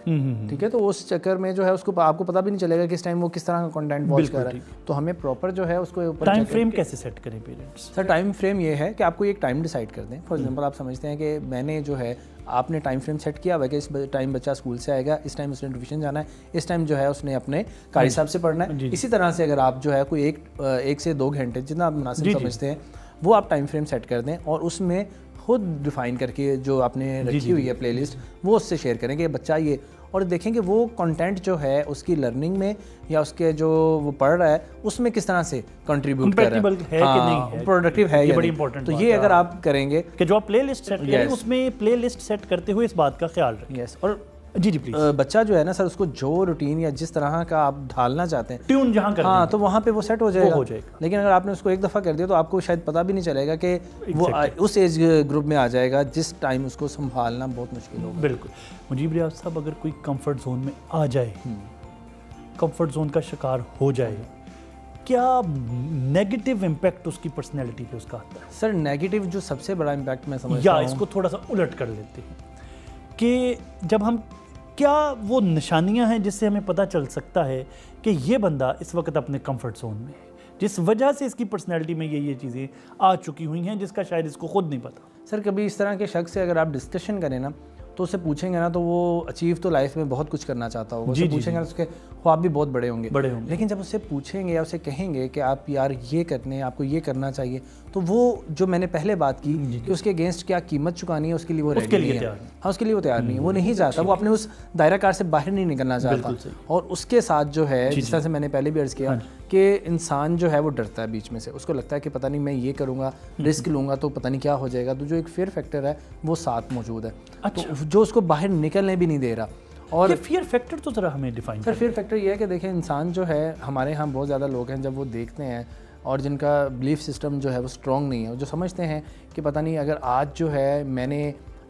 ठीक है। तो उस चक्कर में जो है उसको आपको पता भी नहीं चलेगा किस टाइम वो किस तरह का कंटेंट वॉच कर रहा है। तो हमें प्रॉपर जो है उसको टाइम फ्रेम कैसे सेट करें पेरेंट्स? सर टाइम फ्रेम ये है कि आपको एक टाइम डिसाइड कर दें। फॉर एग्जाम्पल आप समझते हैं कि मैंने जो है आपने टाइम फ्रेम सेट किया हुआ है कि इस टाइम बच्चा स्कूल से आएगा, इस टाइम उसने ट्यूशन जाना है, इस टाइम जो है उसने अपने कारी साहब से पढ़ना है। इसी तरह से अगर आप जो है कोई एक से 2 घंटे जितना आप मुनासिब समझते हैं वो आप टाइम फ्रेम सेट कर दें, और उसमें खुद डिफाइन करके जो आपने रखी हुई है प्लेलिस्ट वो उससे शेयर करें कि बच्चा ये, और देखेंगे वो कंटेंट जो है उसकी लर्निंग में या उसके जो वो पढ़ रहा है उसमें किस तरह से कंट्रीब्यूट कर रहा है, कि नहीं है, प्रोडक्टिव है ये बड़ी इंपॉर्टेंट। तो ये अगर आप करेंगे कि जो आप प्लेलिस्ट सेट करें उसमें प्लेलिस्ट सेट करते हुए इस बात का ख्याल रखें। और जी प्लीज। बच्चा जो है ना सर, उसको जो रूटीन या जिस तरह का आप ढालना चाहते हैं, ट्यून जहाँ कर हाँ, तो वहाँ पे वो सेट हो जाएगा। लेकिन अगर आपने उसको एक दफ़ा कर दिया तो आपको शायद पता भी नहीं चलेगा कि वो उस एज ग्रुप में आ जाएगा जिस टाइम उसको संभालना बहुत मुश्किल होगा। बिल्कुल। मुजीब रियाज साहब, अगर कोई कंफर्ट जोन में आ जाए, कंफर्ट जोन का शिकार हो जाए, क्या नेगेटिव इम्पैक्ट उसकी पर्सनैलिटी पे उसका आता है? सर नेगेटिव जो सबसे बड़ा इम्पैक्ट मैं समझता हूँ, या इसको थोड़ा सा उलट कर लेते हैं कि जब हम, क्या वो निशानियां हैं जिससे हमें पता चल सकता है कि ये बंदा इस वक्त अपने कंफर्ट जोन में है, जिस वजह से इसकी पर्सनैलिटी में ये चीज़ें आ चुकी हुई हैं जिसका शायद इसको खुद नहीं पता? सर कभी इस तरह के शख्स से अगर आप डिस्कशन करें ना तो उससे पूछेंगे ना, तो वो अचीव तो लाइफ में बहुत कुछ करना चाहता होगा, उससे पूछेंगे उसके ख्वाब भी बहुत बड़े होंगे। लेकिन जब उससे पूछेंगे या उसे कहेंगे कि आप यार ये करने, आपको ये करना चाहिए, तो वो जो मैंने पहले बात की कि उसके अगेंस्ट क्या कीमत चुकानी है उसके लिए वो रेडी नहीं है। हाँ, उसके लिए वो तैयार नहीं है, वो नहीं चाहता, वो अपने उस दायरा कार से बाहर नहीं निकलना चाहता। और उसके साथ जो है, जिस तरह से मैंने पहले भी अर्ज़ किया कि इंसान जो है वो डरता है बीच में से, उसको लगता है कि पता नहीं मैं ये करूँगा, रिस्क लूँगा तो पता नहीं क्या हो जाएगा। तो जो एक फियर फैक्टर है वो साथ मौजूद है, तो जो उसको बाहर निकलने भी नहीं दे रहा। और फियर फैक्टर तो ज़रा हमें डिफाइन सर, फियर फैक्टर ये है कि देखें, इंसान जो है, हमारे यहाँ बहुत ज़्यादा लोग हैं जब वो देखते हैं और जिनका बिलीफ सिस्टम जो है वो स्ट्रॉन्ग नहीं है, जो समझते हैं कि पता नहीं अगर आज जो है मैंने,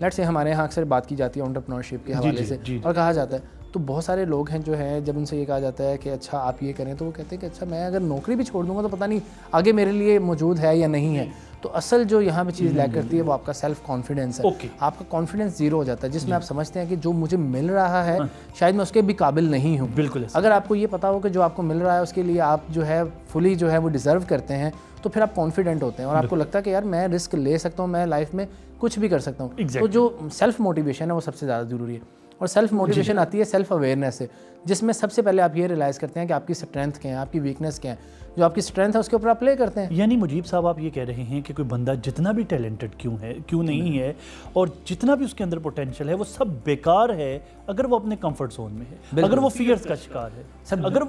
लेट्स से हमारे यहाँ अक्सर बात की जाती है एंटरप्रेन्योरशिप के हवाले से, और कहा जाता है, तो बहुत सारे लोग हैं जो हैं, जब उनसे ये कहा जाता है कि अच्छा आप ये करें, तो वो कहते हैं कि अच्छा मैं अगर नौकरी भी छोड़ दूंगा तो पता नहीं आगे मेरे लिए मौजूद है या नहीं है। तो असल जो यहाँ पे चीज़ लैक करती है वो आपका सेल्फ कॉन्फिडेंस है। आपका कॉन्फिडेंस जीरो हो जाता है, जिसमें आप समझते हैं कि जो मुझे मिल रहा है शायद मैं उसके भी काबिल नहीं हूँ। बिल्कुल। अगर आपको ये पता हो कि जो आपको मिल रहा है उसके लिए आप जो है फुली जो है वो डिज़र्व करते हैं, तो फिर आप कॉन्फिडेंट होते हैं और आपको लगता है कि यार मैं रिस्क ले सकता हूँ, मैं लाइफ में कुछ भी कर सकता हूँ। तो जो सेल्फ मोटिवेशन है वो सबसे ज़्यादा ज़रूरी है। और सेल्फ मोटिवेशन आती है सेल्फ अवेयरनेस से, जिसमें सबसे पहले आप ये रियलाइज़ करते हैं कि आपकी स्ट्रेंथ क्या है, आपकी वीकनेस क्या है। जो आपकी स्ट्रेंथ है उसके ऊपर आप प्ले करते हैं। यानी मुजीब साहब, आप ये कह रहे हैं कि कोई बंदा जितना भी टैलेंटेड क्यों नहीं है और जितना भी उसके अंदर पोटेंशियल है वो सब बेकार है अगर वो अपने कंफर्ट जोन में है, अगर वो फियर्स का शिकार है। सर अगर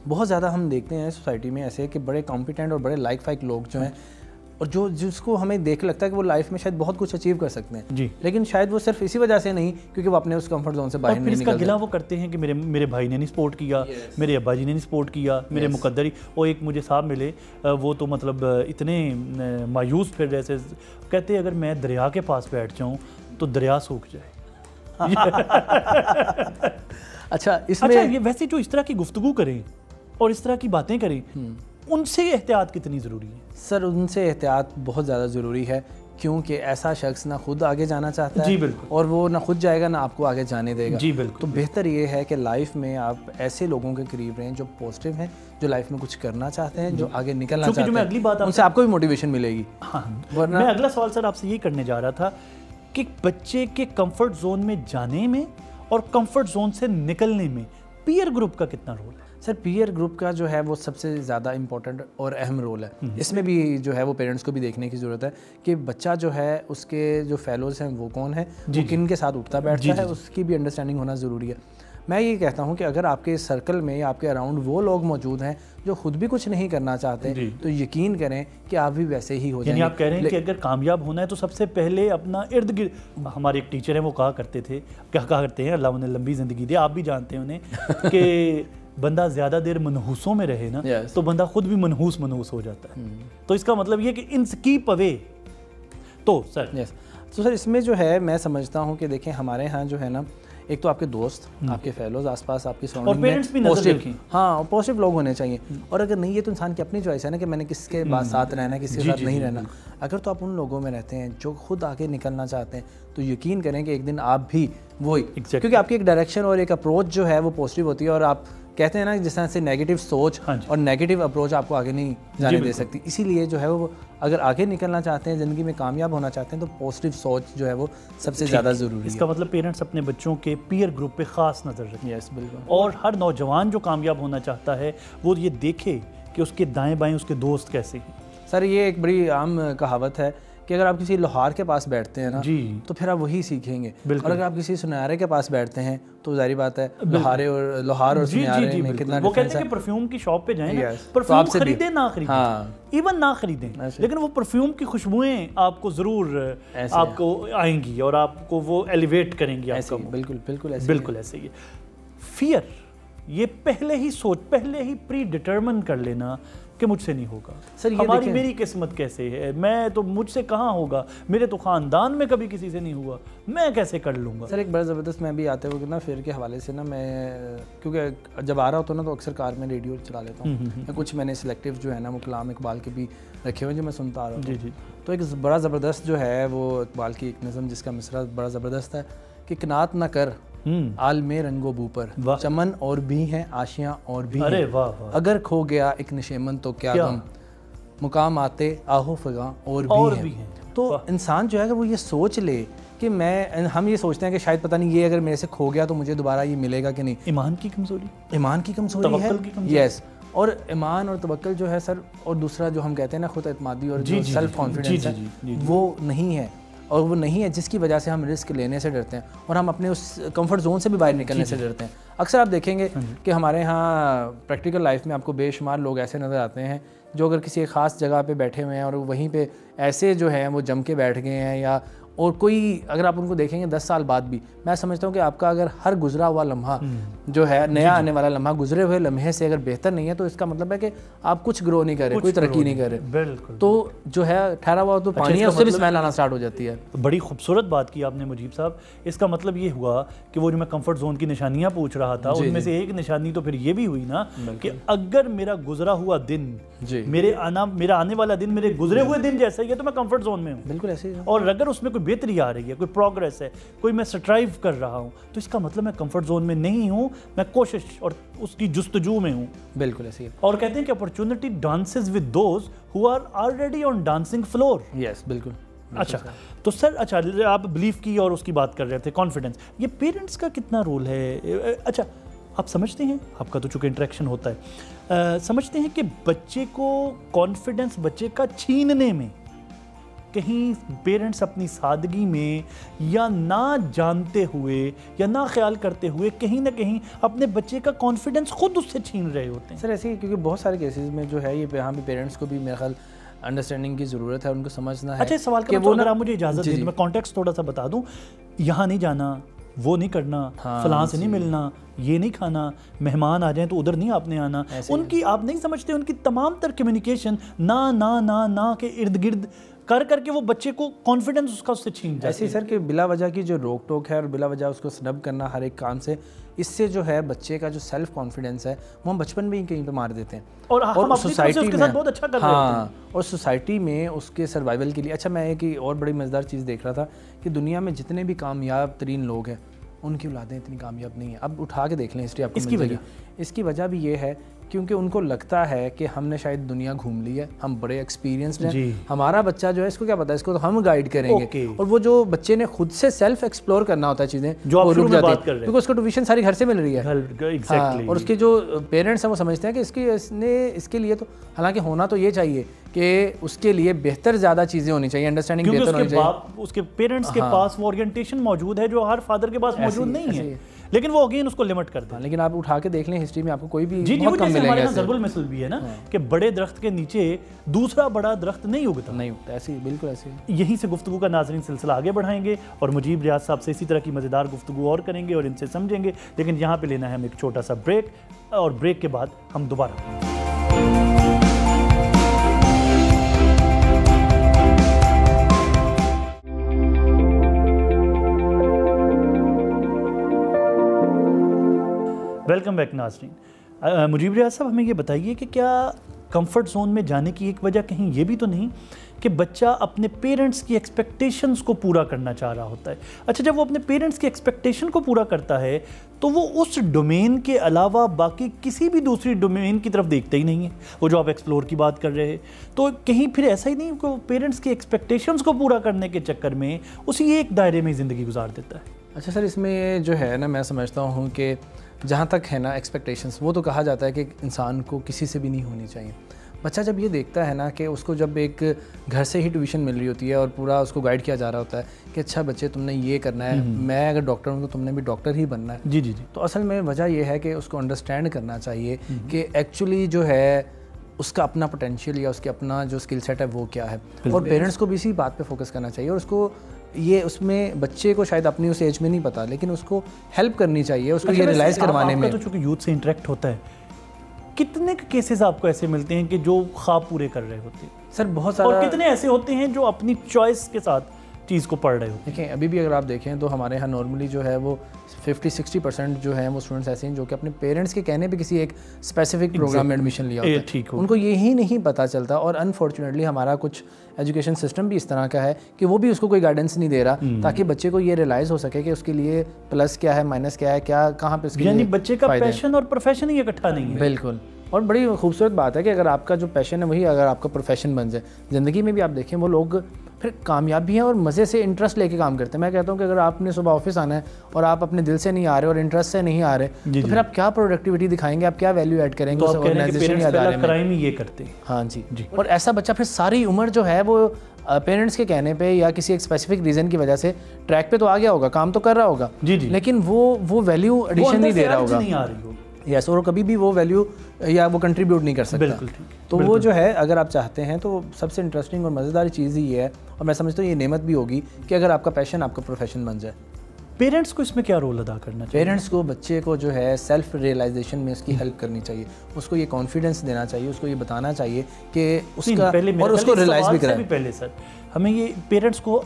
बहुत ज़्यादा हम देखते हैं सोसाइटी में ऐसे कि बड़े कॉम्पिटेंट और बड़े लाइक फाइक लोग जो हैं, और जो जिसको हमें देख लगता है कि वो लाइफ में शायद बहुत कुछ अचीव कर सकते हैं जी, लेकिन शायद वो सिर्फ इसी वजह से नहीं क्योंकि वो अपने उस कंफर्ट जोन से बाहर नहीं निकलते। इसका गिला वो करते हैं कि मेरे भाई ने नहीं सपोर्ट किया, मेरे अब्बा जी ने नहीं सपोर्ट किया, मेरे मुकद्दर ही, वो एक मुझे साहब मिले, वो तो मतलब इतने मायूस फिर जैसे कहते अगर मैं दरिया के पास बैठ जाऊँ तो दरिया सूख जाए। अच्छा, इसमें ये वैसे जो इस तरह की गुफ्तगू करें और इस तरह की बातें करें, उनसे एहतियात कितनी ज़रूरी है? सर उनसे एहतियात बहुत ज़्यादा ज़रूरी है क्योंकि ऐसा शख्स ना खुद आगे जाना चाहता जी है बिल्कुल, और वो ना खुद जाएगा ना आपको आगे जाने देगा। जी बिल्कुल। तो बेहतर ये है कि लाइफ में आप ऐसे लोगों के करीब रहें जो पॉजिटिव हैं, जो लाइफ में कुछ करना चाहते हैं, जो आगे निकलना क्योंकि चाहते जो मैं हैं, अगली बात उनसे आपको भी मोटिवेशन मिलेगी। हाँ, वरना मैं अगला सवाल सर आपसे ये करने जा रहा था कि बच्चे के कंफर्ट जोन में जाने में और कंफर्ट जोन से निकलने में पीयर ग्रुप का कितना रोल है? सर पीयर ग्रुप का जो है वो सबसे ज़्यादा इम्पोर्टेंट और अहम रोल है। इसमें भी जो है वो पेरेंट्स को भी देखने की ज़रूरत है कि बच्चा जो है उसके जो फेलोज हैं वो कौन है, वो किन के साथ उठता बैठता है, उसकी भी अंडरस्टैंडिंग होना ज़रूरी है। मैं ये कहता हूँ कि अगर आपके सर्कल में या आपके अराउंड वो लोग मौजूद हैं जो खुद भी कुछ नहीं करना चाहते, तो यकीन करें कि आप भी वैसे ही हो जाएंगे। यानी आप कह रहे हैं कि अगर कामयाब होना है तो सबसे पहले अपना इर्द गिर्द, हमारे एक टीचर हैं वो कहा करते थे, क्या कहा करते हैं, अल्लाह उन्हें लंबी ज़िंदगी दे, आप भी जानते हैं उन्हें, कि बंदा ज़्यादा देर मनहूसों में रहे ना तो बंदा खुद भी मनहूस हो जाता है। तो इसका मतलब ये कि इन कीप अवे। तो सर तो सर इसमें जो है मैं समझता हूँ कि देखें हमारे यहाँ जो है ना, एक तो आपके दोस्त, आपके फेलोज आसपास आपकी सराउंडिंग में, और पेरेंट्स भी नजर रखें। हाँ, पॉजिटिव लोग होने चाहिए। और अगर नहीं, ये तो इंसान की अपनी चॉइस है ना कि मैंने किसके साथ रहना है, किसके साथ नहीं रहना। अगर तो आप उन लोगों में रहते हैं जो खुद आगे निकलना चाहते हैं, तो यकीन करें कि एक दिन आप भी वही, क्योंकि आपकी एक डायरेक्शन और एक अप्रोच जो है वो पॉजिटिव होती है। और आप कहते हैं ना जिस तरह से नेगेटिव सोच और नेगेटिव अप्रोच आपको आगे नहीं जाने दे सकती। इसीलिए जो है वो अगर आगे निकलना चाहते हैं, ज़िंदगी में कामयाब होना चाहते हैं, तो पॉजिटिव सोच जो है वो सबसे ज़्यादा ज़रूरी है। इसका मतलब पेरेंट्स अपने बच्चों के पीयर ग्रुप पे ख़ास नज़र रखें। यस बिल्कुल। और हर नौजवान जो कामयाब होना चाहता है वो ये देखे कि उसके दाएं बाएं उसके दोस्त कैसे हैं। सर ये एक बड़ी आम कहावत है कि अगर आप किसी लोहार के पास बैठते हैं ना तो फिर आप वही सीखेंगे, और अगर आप किसी सुनहरे के पास बैठते हैं तो जाहिर बात है लोहार और सुनहरे में कितना वो कहते हैं कि परफ्यूम की शॉप पे जाएं ना, परफ्यूम खरीदें ना खरीदें, इवन ना खरीदें, लेकिन वो परफ्यूम की खुशबुएं आपको जरूर आपको आएंगी और आपको वो एलिवेट करेंगी आपका। बिल्कुल ऐसे ही। फियर, ये पहले ही प्री डिटरमिन कर लेना कि मुझसे नहीं होगा। सर ये मेरी किस्मत कैसे है, मैं तो मुझसे कहाँ होगा, मेरे तो ख़ानदान में कभी किसी से नहीं हुआ, मैं कैसे कर लूँगा। सर एक बड़ा ज़बरदस्त, मैं भी आते हुए ना फिर के हवाले से ना, मैं क्योंकि जब आ रहा होता ना तो अक्सर कार में रेडियो चला लेता हूँ, कुछ मैंने सिलेक्टिव जो है ना वो कलाम इकबाल के भी रखे हुए जो मैं सुनता आ रहा हूँ। जी। तो एक बड़ा ज़बरदस्त जो है वो इकबाल की एक नज़म जिसका मिसरा बड़ा ज़बरदस्त है कि कनात न कर आलमे रंगो बू पर, चमन और भी हैं आशियाँ और भी हैं, अगर खो गया एक निशेमन तो क्या गम, मुकाम आते आहो फगा और भी हैं। तो इंसान जो है अगर वो ये सोच ले कि हम ये सोचते हैं कि शायद पता नहीं ये अगर मेरे से खो गया तो मुझे दोबारा ये मिलेगा कि नहीं। ईमान की कमजोरी है। यस, और ईमान और तवक्कुल जो है सर, और दूसरा जो हम कहते हैं ना खुद एतमादी और जो सेल्फ कॉन्फिडेंस है, वो नहीं है। और वो नहीं है जिसकी वजह से हम रिस्क लेने से डरते हैं और हम अपने उस कंफर्ट जोन से भी बाहर निकलने से डरते हैं। अक्सर आप देखेंगे कि हमारे यहाँ प्रैक्टिकल लाइफ में आपको बेशुमार लोग ऐसे नज़र आते हैं जो अगर किसी एक ख़ास जगह पे बैठे हुए हैं और वहीं पे ऐसे जो हैं वो जम के बैठ गए हैं, या और कोई अगर आप उनको देखेंगे 10 साल बाद भी, मैं समझता हूँ कि आपका अगर हर गुजरा हुआ लम्हा जो है, नया आने वाला लम्हा गुजरे हुए लम्हे से अगर बेहतर नहीं है तो इसका मतलब है कि आप कुछ ग्रो नहीं कर रहे, कोई तरक्की नहीं कर रहे। बिल्कुल। तो जो है ठहरा हुआ तो पानी है, उससे भी स्मेल आना स्टार्ट हो जाती है। बड़ी खूबसूरत बात की आपने मुजीब साहब। इसका मतलब ये हुआ कि वो जो मैं कंफर्ट जोन की निशानियां पूछ रहा था उनमें से एक निशानी तो फिर ये भी हुई ना कि अगर मेरा गुजरा हुआ दिन मेरा आने वाला दिन मेरे गुजरे हुए दिन जैसा ही है तो मैं कंफर्ट जोन में हूँ। बिल्कुल ऐसे ही। और अगर उसमें कोई बेहतरी आ रही है, कोई प्रोग्रेस है, कोई मैं स्ट्राइव कर रहा हूँ, तो इसका मतलब मैं कंफर्ट जोन में नहीं हूँ, मैं कोशिश और उसकी जुस्तजू में हूँ। बिल्कुल ऐसे ही। और कहते हैं कि opportunity dances with those who are already on dancing floor. Yes बिल्कुल। अच्छा, तो सर आप बिलीफ की और उसकी बात कर रहे थे, कॉन्फिडेंस, ये पेरेंट्स का कितना रोल है? अच्छा, आप समझते हैं, आपका तो चूंकि इंटरेक्शन होता है, समझते हैं कि बच्चे को कॉन्फिडेंस बच्चे का छीनने में कहीं पेरेंट्स अपनी सादगी में या ना जानते हुए या ना ख्याल करते हुए कहीं ना कहीं अपने बच्चे का कॉन्फिडेंस खुद उससे छीन रहे होते हैं? सर ऐसे ही, क्योंकि बहुत सारे केसेस में जो है ये यहाँ पे पेरेंट्स को भी मेरे ख्याल अंडरस्टैंडिंग की ज़रूरत है, उनको समझना है। अच्छा, इस सवाल का मतलब अगर आप मुझे इजाज़त दें, मैं कॉन्टेक्स्ट थोड़ा सा बता दूं। यहाँ नहीं जाना, वो नहीं करना, फलां से नहीं मिलना, ये नहीं खाना, मेहमान आ जाएं तो उधर नहीं आपने आना, उनकी आप नहीं समझते उनकी तमाम तर कम्युनिकेशन ना ना ना ना के इर्द गिर्द कर करके वो बच्चे को कॉन्फिडेंस उसका उससे छीन जाता है। ऐसे ही सर कि बिला वजह की जो रोक टोक है और बिला वजह उसको स्नब करना हर एक काम से, इससे जो है बच्चे का जो सेल्फ कॉन्फिडेंस है वो हम बचपन में ही कहीं पे मार देते हैं और हम सोसाइटी उसके साथ बहुत अच्छा कर रहे होते हैं। और सोसाइटी में उसके सर्वाइवल के लिए। अच्छा, मैं एक और बड़ी मज़ेदार चीज़ देख रहा था कि दुनिया में जितने भी कामयाब तरीन लोग हैं उनकी औलादें इतनी कामयाब नहीं है। अब उठा के देख लें हिस्ट्री आपको। इसकी वजह भी ये है क्योंकि उनको लगता है कि हमने शायद दुनिया घूम ली है, हम बड़े एक्सपीरियंस्ड हैं, हमारा बच्चा जो है इसको क्या पता है, इसको तो हम गाइड करेंगे। और वो जो बच्चे ने खुद से सेल्फ एक्सप्लोर करना होता है चीज़ें, जो आप रुक जाते हैं क्योंकि उसको ट्यूशन सारी घर से मिल रही है। exactly. और उसके जो पेरेंट्स हैं वो समझते हैं कि इसके लिए तो हालांकि होना तो ये चाहिए कि उसके लिए बेहतर ज़्यादा चीज़ें होनी चाहिए, अंडरस्टैंडिंग बेहतर होनी चाहिए। उसके पेरेंट्स के पास वो ओरिएंटेशन मौजूद है जो हर फादर के पास मौजूद नहीं है, लेकिन वो अगेन उसको लिमिट कर दें। लेकिन आप उठा के देख लें हिस्ट्री में आपको कोई भी बहुत कम मिलेगा। हमारे ज़रूर मिसल भी है ना कि बड़े दरख्त के नीचे दूसरा बड़ा दरख्त नहीं उगता। ऐसे ही, बिल्कुल ऐसे ही। यहीं से गुफ्तगू का नाज़रीन सिलसिला आगे बढ़ाएंगे और मुजीब रियाज साहब से इसी तरह की मज़ेदार गुफ्तगू और करेंगे और इनसे समझेंगे। लेकिन यहाँ पे लेना है हमें एक छोटा सा ब्रेक और ब्रेक के बाद हम दोबारा। वेलकम बैक नाज़रीन। मुजीब रियाज साहब, हमें ये बताइए कि क्या कंफर्ट जोन में जाने की एक वजह कहीं ये भी तो नहीं कि बच्चा अपने पेरेंट्स की एक्सपेक्टेशंस को पूरा करना चाह रहा होता है? अच्छा, जब वो अपने पेरेंट्स की एक्सपेक्टेशन को पूरा करता है तो वो उस डोमेन के अलावा बाकी किसी भी दूसरी डोमेन की तरफ देखता ही नहीं है। वो जो आप एक्सप्लोर की बात कर रहे हैं, तो कहीं फिर ऐसा ही नहीं कि वो पेरेंट्स की एक्सपेक्टेशंस को पूरा करने के चक्कर में उसी एक दायरे में ज़िंदगी गुजार देता है? अच्छा सर, इसमें जो है ना, मैं समझता हूँ कि जहाँ तक है ना एक्सपेक्टेशंस, वो तो कहा जाता है कि इंसान को किसी से भी नहीं होनी चाहिए। बच्चा जब ये देखता है ना कि उसको जब एक घर से ही ट्यूशन मिल रही होती है और पूरा उसको गाइड किया जा रहा होता है कि अच्छा बच्चे तुमने ये करना है, मैं अगर डॉक्टर हूँ तो तुमने भी डॉक्टर ही बनना है। जी। तो असल में वजह यह है कि उसको अंडरस्टैंड करना चाहिए कि एक्चुअली जो है उसका अपना पोटेंशियल या उसके अपना जो स्किल सेट है वो क्या है। और पेरेंट्स को भी इसी बात पे फोकस करना चाहिए और उसको ये उसमें बच्चे को शायद अपनी उस एज में नहीं पता, लेकिन उसको हेल्प करनी चाहिए, उसको ये रियलाइज़ करवाने में। तो चूँकि यूथ से इंटरेक्ट होता है, कितने केसेस आपको ऐसे मिलते हैं कि जो ख्वाब पूरे कर रहे होते हैं? सर बहुत सारा। और कितने ऐसे होते हैं जो अपनी चॉइस के साथ चीज़ को पढ़ रहे होते हैं? देखें, अभी भी अगर आप देखें तो हमारे यहाँ नॉर्मली जो है वो 50-60% जो है वो स्टूडेंट्स ऐसे हैं जो कि अपने पेरेंट्स के कहने पे किसी एक स्पेसिफिक प्रोग्राम में एडमिशन लिया होता है। ठीक, उनको यही नहीं पता चलता। और अनफॉर्चुनेटली हमारा कुछ एजुकेशन सिस्टम भी इस तरह का है कि वो भी उसको कोई गाइडेंस नहीं दे रहा ताकि बच्चे को ये रियलाइज़ हो सके कि उसके लिए प्लस क्या है, माइनस क्या है, क्या कहाँ पे उसके यानी बच्चे का पैशन और प्रोफेशन ही इकट्ठा नहीं है। बिल्कुल। और बड़ी खूबसूरत बात है कि अगर आपका जो पैशन है वही अगर आपका प्रोफेशन बन जाए, ज़िंदगी में भी आप देखें वो लोग फिर कामयाब भी हैं और मज़े से इंटरेस्ट लेके काम करते हैं। मैं कहता हूँ कि अगर आपने सुबह ऑफिस आना है और आप अपने दिल से नहीं आ रहे और इंटरेस्ट से नहीं आ रहे तो फिर आप क्या प्रोडक्टिविटी दिखाएंगे, आप क्या वैल्यू ऐड करेंगे उस ऑर्गेनाइजेशन या इदारे में? क्राइम ही ये करते हैं। हाँ जी। और ऐसा बच्चा फिर सारी उम्र जो है वो पेरेंट्स के कहने पे या किसी एक स्पेसिफिक रीज़न की वजह से ट्रैक पे तो आ गया होगा, काम तो कर रहा होगा, लेकिन वो वैल्यू एडिशन नहीं दे रहा होगा। यस, और कभी भी वो वैल्यू या वो कंट्रीब्यूट नहीं कर सकता। बिल्कुल ठीक। तो वो जो है अगर आप चाहते हैं तो सबसे इंटरेस्टिंग और मज़ेदार चीज़ ही है, और मैं समझता हूँ ये नेमत भी होगी कि अगर आपका पैशन आपका प्रोफेशन बन जाए। पेरेंट्स को इसमें क्या रोल अदा करना चाहिए? पेरेंट्स को बच्चे को जो है सेल्फ रियलाइजेशन में उसकी हेल्प करनी चाहिए, उसको ये कॉन्फिडेंस देना चाहिए, उसको ये बताना चाहिए कि उसका और उसको रियलाइज भी कराएं। पहले सर हमें ये पेरेंट्स को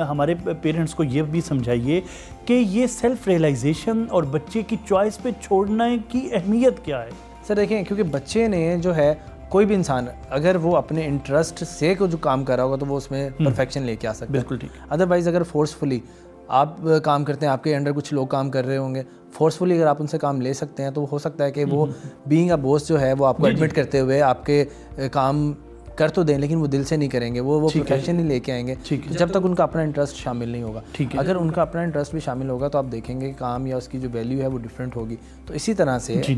हमारे पेरेंट्स को ये भी समझाइए कि ये सेल्फ रियलाइजेशन और बच्चे की चॉइस पे छोड़ने की अहमियत क्या है? सर देखें, क्योंकि बच्चे ने जो है कोई भी इंसान अगर वो अपने इंटरेस्ट से को जो काम कर रहा होगा तो वो उसमें परफेक्शन लेके आ सकता है। बिल्कुल ठीक। अदरवाइज़ अगर फोर्सफुली आप काम करते हैं, आपके अंडर कुछ लोग काम कर रहे होंगे, फोर्सफुली अगर आप उनसे काम ले सकते हैं तो हो सकता है कि वो बीइंग अ बॉस जो है वो आपको एडमिट करते हुए आपके काम कर तो दें, लेकिन वो दिल से नहीं करेंगे, वो प्रोफेशन ही लेके आएंगे तो जब तक उनका अपना इंटरेस्ट शामिल नहीं होगा। अगर उनका अपना इंटरेस्ट भी शामिल होगा तो आप देखेंगे काम या उसकी जो वैल्यू है वो डिफरेंट होगी। तो इसी तरह से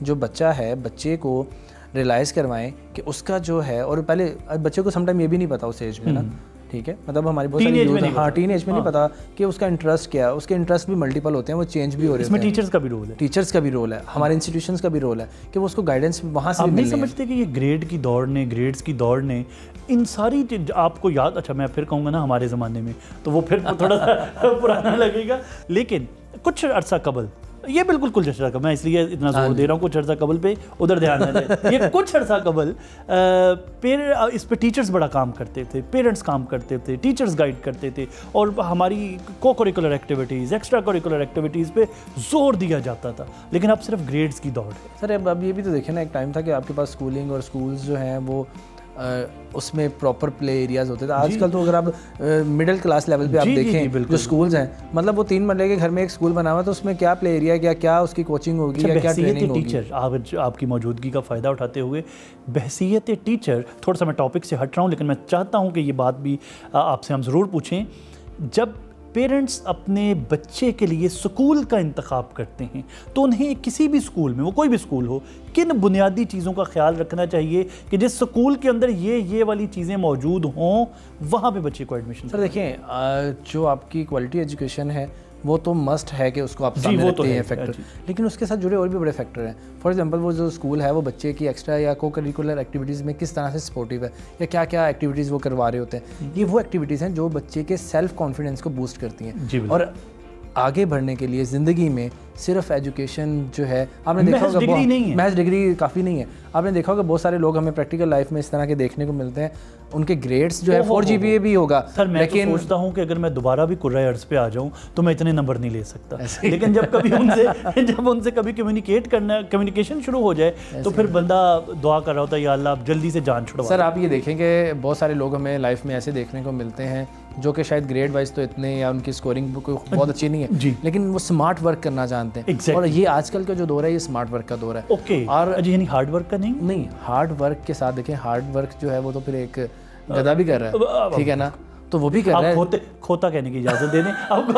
जो बच्चा है, बच्चे को रियलाइज़ करवाएं कि उसका जो है, और पहले बच्चे को समटाइम ये भी नहीं पता उस एज में ना, ठीक है, मतलब हमारी बहुत सारी यूथ है, हाँ, टीन एज में नहीं पता कि उसका इंटरेस्ट क्या है। उसके इंटरेस्ट भी मल्टीपल होते हैं, वो चेंज भी हो रहे हैं। इसमें टीचर्स का भी रोल है, टीचर्स का भी रोल है, हमारे इंस्टीट्यूशंस का भी रोल है कि वो उसको गाइडेंस वहाँ से भी नहीं समझते कि ये ग्रेड की दौड़ ने, ग्रेड्स की दौड़ ने इन सारी आपको याद, अच्छा मैं फिर कहूँगा ना हमारे ज़माने में तो वो फिर थोड़ा सा पुराना लगेगा, लेकिन कुछ अर्सा कबल ये बिल्कुल कुछ अर्सा कबल, मैं इसलिए इतना जोर दे रहा हूँ कुछ अर्सा कबल पे, उधर ध्यान ना जाए। ये कुछ अर्सा कबल इस पे टीचर्स बड़ा काम करते थे, पेरेंट्स काम करते थे, टीचर्स गाइड करते थे, और हमारी को curricular activities, extra curricular activities पे जोर दिया जाता था। लेकिन अब सिर्फ ग्रेड्स की दौड़ है। सर अब ये भी तो देखें ना, एक टाइम था कि आपके पास स्कूलिंग और स्कूल्स जो हैं वो उसमें प्रॉपर प्ले एरियाज़ होते थे। आजकल तो अगर आप मिडिल क्लास लेवल पे आप देखें जो स्कूल्स हैं, मतलब वो 3 मरले के घर में एक स्कूल बना हुआ, तो उसमें क्या प्ले एरिया है, क्या उसकी कोचिंग होगी, या क्या ट्रेनिंग होगी। टीचर आपकी मौजूदगी का फ़ायदा उठाते हुए, बहसीयत टीचर, थोड़ा सा मैं टॉपिक से हट रहा हूँ लेकिन मैं चाहता हूँ कि ये बात भी आपसे हम ज़रूर पूछें। जब पेरेंट्स अपने बच्चे के लिए स्कूल का इंतखाब करते हैं तो उन्हें किसी भी स्कूल में, वो कोई भी स्कूल हो, किन बुनियादी चीज़ों का ख्याल रखना चाहिए कि जिस स्कूल के अंदर ये वाली चीज़ें मौजूद हों, वहाँ पे बच्चे को एडमिशन। सर देखें, जो आपकी क्वालिटी एजुकेशन है वो तो मस्ट है कि उसको आप सामने रखते हैं फैक्टर, लेकिन उसके साथ जुड़े और भी बड़े फैक्टर हैं। फॉर एग्जांपल वो जो स्कूल है वो बच्चे की एक्स्ट्रा या को करिकुलर एक्टिविटीज़ में किस तरह से सपोर्टिव है, या क्या क्या एक्टिविटीज़ वो करवा रहे होते हैं। ये वो एक्टिविटीज़ हैं जो बच्चे के सेल्फ कॉन्फिडेंस को बूस्ट करती हैं, और आगे बढ़ने के लिए ज़िंदगी में सिर्फ एजुकेशन जो है, आपने देखा होगा महज डिग्री काफ़ी नहीं है। आपने देखा होगा बहुत सारे लोग हमें प्रैक्टिकल लाइफ में इस तरह के देखने को मिलते हैं, उनके ग्रेड्स जो है 4 GPA भी होगा। सर मैं तो सोचता हूँ कि अगर मैं दोबारा भी कुर्रा अर्ज पे आ जाऊँ तो मैं इतने नंबर नहीं ले सकता, लेकिन जब उनसे कभी कम्युनिकेशन शुरू हो जाए तो फिर बंदा दुआ कर रहा होता है, या अल्लाह जल्दी से जान छुड़वा। सर आप ये देखेंगे बहुत सारे लोग हमें लाइफ में ऐसे देखने को मिलते हैं जो कि शायद ग्रेड वाइज तो इतने या उनकी स्कोरिंग बहुत अच्छी नहीं है, लेकिन वो स्मार्ट वर्क करना जानते हैं। और ये आजकल का जो दौर है ये स्मार्ट वर्क का दौर है। और यानी हार्ड वर्क का नहीं, हार्ड वर्क के साथ देखें, हार्ड वर्क जो है वो तो फिर एक गधा भी कर रहा है, ठीक है ना, तो वो भी कर रहा है। खोता कहने की इजाज़त दे दें, अब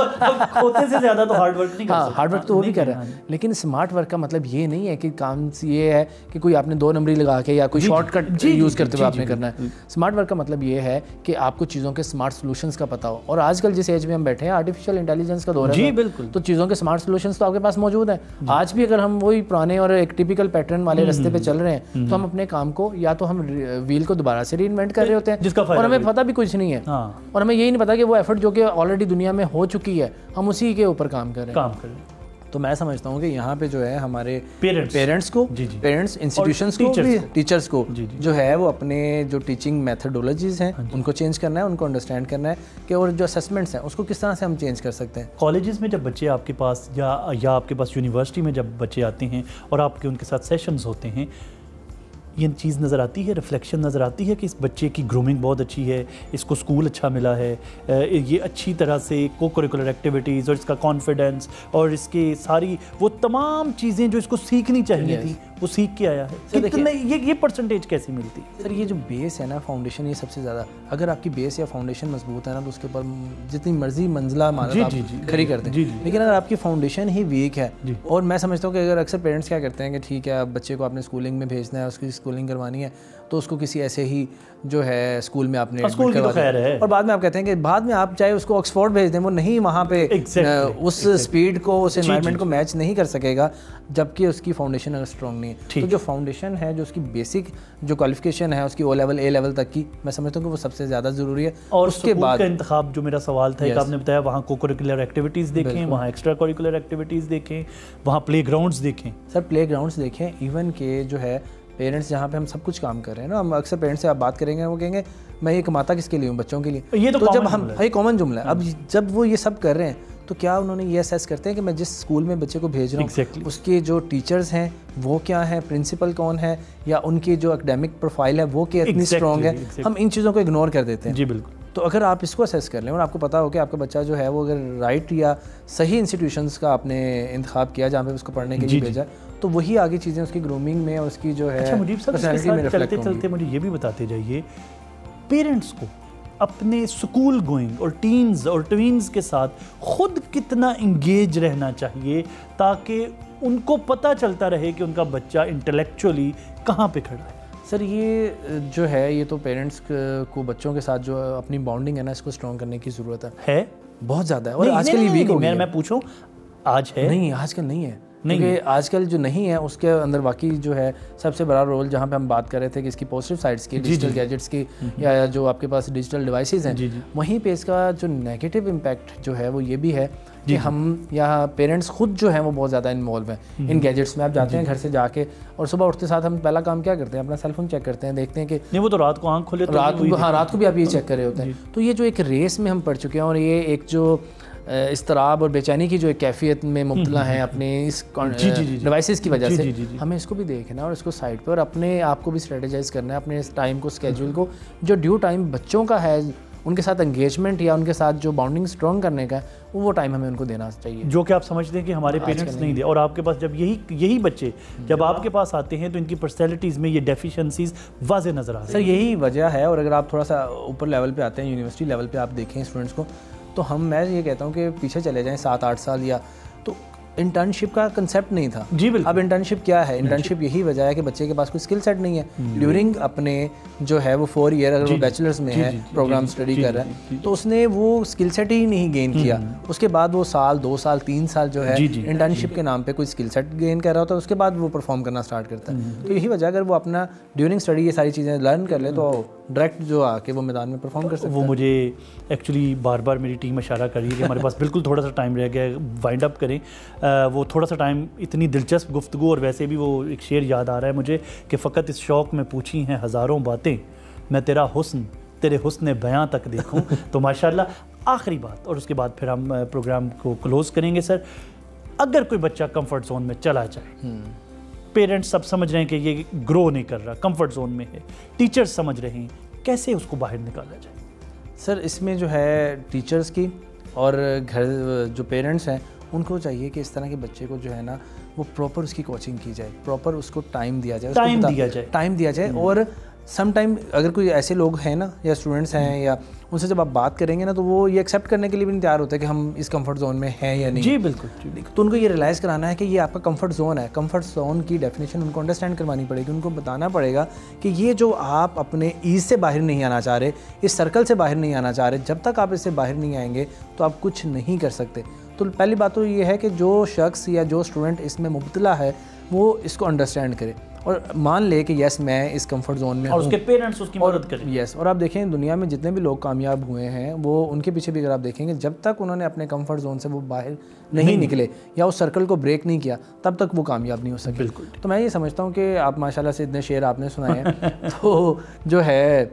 खोते से ज़्यादा तो हार्ड वर्क नहीं कर सकता। हार्ड वर्क तो वो भी कर रहा है, लेकिन स्मार्ट वर्क का मतलब ये नहीं है कि काम ये है कि कोई आपने 2 नंबरी लगा के या कोई शॉर्टकट यूज़ करते हुए आपने करना है। स्मार्ट वर्क का मतलब ये है कि आपको चीज़ों के स्मार्ट सोल्यूशंस का पता हो। और आजकल जिस एज में हम बैठे हैं, आर्टिफिशियल इंटेलिजेंस का दौर है, बिल्कुल, तो चीज़ों के स्मार्ट सोल्यूशंस तो आपके पास मौजूद हैं। आज भी अगर हम वही पुराने और एक टिपिकल पैटर्न वाले रास्ते पे चल रहे हैं तो हम अपने काम को या तो हम व्हील को दोबारा से रीइन्वेंट कर रहे होते हैं, और हमें पता भी कुछ नहीं है, और हमें यही नहीं पता कि वो एफर्ट जो कि ऑलरेडी दुनिया में हो चुकी है हम उसी के ऊपर काम कर रहे हैं। तो मैं समझता हूँ कि यहाँ पे जो है हमारे पेरेंट्स को, पेरेंट्स इंस्टीट्यूशंस को, टीचर्स को जो है वो अपने जो टीचिंग मेथडोलॉजीज़ हैं उनको चेंज करना है, उनको अंडरस्टैंड करना है कि और जो असेसमेंट्स हैं उसको किस तरह से हम चेंज कर सकते हैं। कॉलेजेस में जब बच्चे आपके पास या आपके पास यूनिवर्सिटी में जब बच्चे आते हैं और आपके उनके साथ सेशंस होते हैं, ये चीज़ नज़र आती है, रिफ्लेक्शन नज़र आती है कि इस बच्चे की ग्रूमिंग बहुत अच्छी है, इसको स्कूल अच्छा मिला है, ये अच्छी तरह से को करिकुलर एक्टिविटीज़ और इसका कॉन्फिडेंस और इसके सारी वो तमाम चीज़ें जो इसको सीखनी चाहिए थी वो सीख के आया है। कितने ये परसेंटेज कैसी मिलती? सर ये जो बेस है ना, फाउंडेशन, ये सबसे ज़्यादा, अगर आपकी बेस या फाउंडेशन मजबूत है ना तो उसके ऊपर जितनी मर्जी मंजिला खड़ी करते हैं, लेकिन अगर आपकी फाउंडेशन ही वीक है, और मैं समझता हूँ कि अगर अक्सर पेरेंट्स क्या करते हैं कि ठीक है अब बच्चे को आपने स्कूलिंग में भेजना है, उसकी स्कूलिंग करवानी है, तो उसको किसी ऐसे ही जो है स्कूल में आपने स्कूल तो खैर है, और बाद में आप कहते हैं कि बाद में आप चाहे उसको ऑक्सफोर्ड भेज दें, वो नहीं वहाँ पे उस स्पीड को, उस एनवायरनमेंट को मैच नहीं कर सकेगा, जबकि उसकी फाउंडेशन अगर स्ट्रॉन्ग नहीं है। तो जो फाउंडेशन है, जो उसकी बेसिक जो क्वालिफिकेशन है उसकी A लेवल तक की, मैं समझता हूँ कि वो सबसे ज़्यादा ज़रूरी है। और उसके बाद का इंतखाब, जो मेरा सवाल था, आपने बताया वहाँ को करिकुलर एक्टिविटीज़ देखें, वहाँ एक्स्ट्रा करिकुलर एक्टिविटीज़ देखें, वहाँ प्ले ग्राउंड्स देखें। सर प्ले ग्राउंड्स देखें, इवन के जो है पेरेंट्स जहाँ पे हम सब कुछ काम कर रहे हैं ना, हम अक्सर पेरेंट्स से आप बात करेंगे वो कहेंगे मैं ये कमाता किसके लिए हूँ, बच्चों के लिए। ये तो जब हम, ये कॉमन जुमला है। अब जब वो ये सब कर रहे हैं तो क्या उन्होंने ये असेस करते हैं कि मैं जिस स्कूल में बच्चे को भेज रहा हूँ उसके जो टीचर्स हैं वो क्या है, प्रिंसिपल कौन है, या उनकी जो एकेडमिक प्रोफाइल है वो क्या इतनी स्ट्रॉन्ग है, हम इन चीज़ों को इग्नोर कर देते हैं। जी बिल्कुल। तो अगर आप इसको असेस कर लें और आपको पता हो कि आपका बच्चा जो है वो अगर राइट या सही इंस्टीट्यूशंस का आपने इंतखाब किया जहाँ पे उसको पढ़ने के लिए भेजा, तो वही आगे चीज़ें उसकी ग्रूमिंग में और उसकी जो है चलते चलते मुझे ये भी बताते जाइए, पेरेंट्स को अपने स्कूल गोइंग और टीन्स और ट्वीन्स के साथ खुद कितना इंगेज रहना चाहिए ताकि उनको पता चलता रहे कि उनका बच्चा इंटेलेक्चुअली कहाँ पे खड़ा है। सर ये जो है ये तो पेरेंट्स को बच्चों के साथ जो अपनी बॉन्डिंग है ना, इसको स्ट्रॉन्ग करने की ज़रूरत है बहुत ज़्यादा है। और आजकल ये वीक हो गया। मैं पूछूं आज है? नहीं, आजकल नहीं है, क्योंकि आजकल जो नहीं है उसके अंदर वाकई जो है सबसे बड़ा रोल, जहाँ पे हम बात कर रहे थे कि इसकी पॉजिटिव साइड्स की, डिजिटल गैजेट्स की, या जो आपके पास डिजिटल डिवाइसेस हैं, वहीं पे इसका जो नेगेटिव इम्पैक्ट जो है वो ये भी है कि हम यहाँ पेरेंट्स खुद जो हैं वो बहुत ज़्यादा इन्वॉल्व हैं इन गैजेट्स में। आप जाते हैं घर से जाके और सुबह उठते साथ हम पहला काम क्या करते हैं, अपना सेलफोन चेक करते हैं, देखते हैं कि नहीं वो तो रात को आँख खोले तो रात को भी आप ये चेक कर रहे होते हैं। तो ये जो एक रेस में हम पड़ चुके हैं और ये एक जो इस्तराब और बेचैनी की जो एक कैफियत में मुब्तला हैं अपने इस डिवाइसेस की वजह से, हमें इसको भी देखना और इसको साइड पे और अपने आप को भी स्ट्रेटेजाइज करना है, अपने इस टाइम को, स्केड्यूल को, जो ड्यू टाइम बच्चों का है उनके साथ एंगेजमेंट या उनके साथ जो बॉन्डिंग स्ट्रॉन्ग करने का है वो टाइम हमें उनको देना चाहिए, जो कि आप समझते हैं कि हमारे पेरेंट्स नहीं दे। और आपके पास जब यही बच्चे जब आपके पास आते हैं तो इनकी पर्सनैलिटीज़ में ये डेफिशिएंसीज वाज़ेह नज़र आ रही है। सर यही वजह है। और अगर आप थोड़ा सा ऊपर लेवल पे आते हैं, यूनिवर्सिटी लेवल पे आप देखें स्टूडेंट्स को, तो मैं ये कहता हूँ कि पीछे चले जाएं 7-8 साल, या तो इंटर्नशिप का कंसेप्ट नहीं था। जी बिल्कुल। अब इंटर्नशिप क्या है? इंटर्नशिप यही वजह है कि बच्चे के पास कोई स्किल सेट नहीं है ड्यूरिंग अपने जो है वो 4 ईयर, अगर वो बैचलर्स में है प्रोग्राम स्टडी कर रहा है तो उसने वो स्किल सेट ही नहीं गेन किया। उसके बाद वो साल 2 साल 3 साल जो है इंटर्नशिप के नाम पे कोई स्किल सेट गेन कर रहा होता है, उसके बाद वो परफॉर्म करना स्टार्ट करता है। तो यही वजह, अगर वो अपना ड्यूरिंग स्टडी ये सारी चीज़ें लर्न कर ले तो डायरेक्ट जो आके वो मैदान में परफॉर्म कर सकता है। वो मुझे एक्चुअली बार बार मेरी टीम इशारा कर रही है कि हमारे पास बिल्कुल थोड़ा सा टाइम रह गया है, वाइंड अप करें। वो थोड़ा सा टाइम, इतनी दिलचस्प गुफ्तगू, और वैसे भी वो एक शेर याद आ रहा है मुझे कि फ़कत इस शौक़ में पूछी हैं हज़ारों बातें, मैं तेरा हुस्न तेरे हुस्न बयां तक देखूं। तो माशाल्लाह आखिरी बात, और उसके बाद फिर हम प्रोग्राम को क्लोज़ करेंगे। सर, अगर कोई बच्चा कंफर्ट जोन में चला जाए, पेरेंट्स सब समझ रहे हैं कि ये ग्रो नहीं कर रहा, कंफर्ट जोन में है, टीचर्स समझ रहे हैं, कैसे उसको बाहर निकाला जाए? सर इसमें जो है टीचर्स की और घर जो पेरेंट्स हैं उनको चाहिए कि इस तरह के बच्चे को जो है ना वो प्रॉपर उसकी कोचिंग की जाए, प्रॉपर उसको टाइम दिया जाए। और सम टाइम अगर कोई ऐसे लोग हैं ना या स्टूडेंट्स हैं या उनसे जब आप बात करेंगे ना तो वो ये एक्सेप्ट करने के लिए भी नहीं तैयार होते कि हम इस कंफर्ट जोन में हैं या नहीं। जी बिल्कुल। तो उनको ये रियलाइज़ कराना है कि ये आपका कंफर्ट जोन है। कंफर्ट जोन की डेफिनेशन उनको अंडरस्टैंड करवानी पड़ेगी, उनको बताना पड़ेगा कि ये जो आप अपने ईज से बाहर नहीं आना चाह रहे, इस सर्कल से बाहर नहीं आना चाह रहे, जब तक आप इससे बाहर नहीं आएंगे तो आप कुछ नहीं कर सकते। तो पहली बात तो ये है कि जो शख्स या जो स्टूडेंट इसमें मुब्तला है वो इसको अंडरस्टैंड करे और मान ले कि यस मैं इस कंफर्ट जोन में और उसके पेरेंट्स उसकी मदद करें। यस, और आप देखें दुनिया में जितने भी लोग कामयाब हुए हैं वो उनके पीछे भी अगर आप देखेंगे, जब तक उन्होंने अपने कंफर्ट जोन से वो बाहर नहीं निकले या उस सर्कल को ब्रेक नहीं किया तब तक वो कामयाब नहीं हो सके। बिल्कुल। तो मैं ये समझता हूँ कि आप माशाल्लाह से इतने शेर आपने सुनाए हैं तो जो है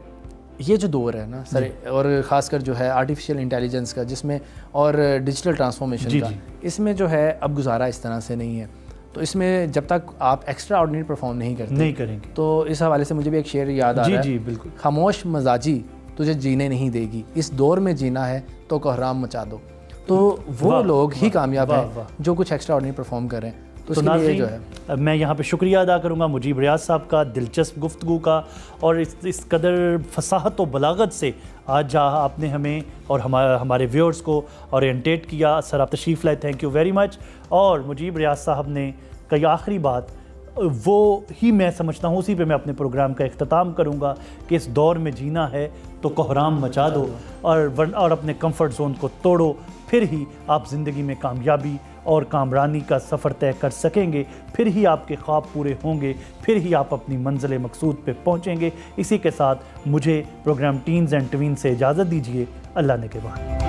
ये जो दौर है ना सर, और ख़ासकर जो है आर्टिफिशियल इंटेलिजेंस का जिसमें और डिजिटल ट्रांसफॉर्मेशन का, इसमें जो है अब गुजारा इस तरह से नहीं है। तो इसमें जब तक आप एक्स्ट्रा ऑर्डिनरी परफॉर्म नहीं करेंगे तो इस हवाले से मुझे भी एक शेर याद आ रहा है। जी बिल्कुल। खामोश मजाजी तुझे जीने नहीं देगी, इस दौर में जीना है तो कोहराम मचा दो। तो वो लोग ही कामयाब हैं जो कुछ एक्स्ट्रा ऑर्डिनरी परफॉर्म करें। तो नाज़रीन जो है मैं यहाँ पे शुक्रिया अदा करूँगा मुजीब रियाज साहब का, दिलचस्प गुफ्तगू का, और इस कदर फसाहत व बलागत से आज आपने हमें और हमारे व्यूअर्स को ओरिएंटेट किया। सर आप तशरीफ़ लाए, थैंक यू वेरी मच। और मुजीब रियाज साहब ने कई आखिरी बात वो ही मैं समझता हूँ, उसी पे मैं अपने प्रोग्राम का इख्तिताम करूँगा कि इस दौर में जीना है तो कोहराम मचा दो और अपने कंफर्ट जोन को तोड़ो, फिर ही आप ज़िंदगी में कामयाबी और कामरानी का सफ़र तय कर सकेंगे, फिर ही आपके ख्वाब पूरे होंगे, फिर ही आप अपनी मंजिल मकसूद पे पहुँचेंगे। इसी के साथ मुझे प्रोग्राम टीन्स एंड ट्वीन्स से इजाज़त दीजिए। अल्लाह ने के बाद।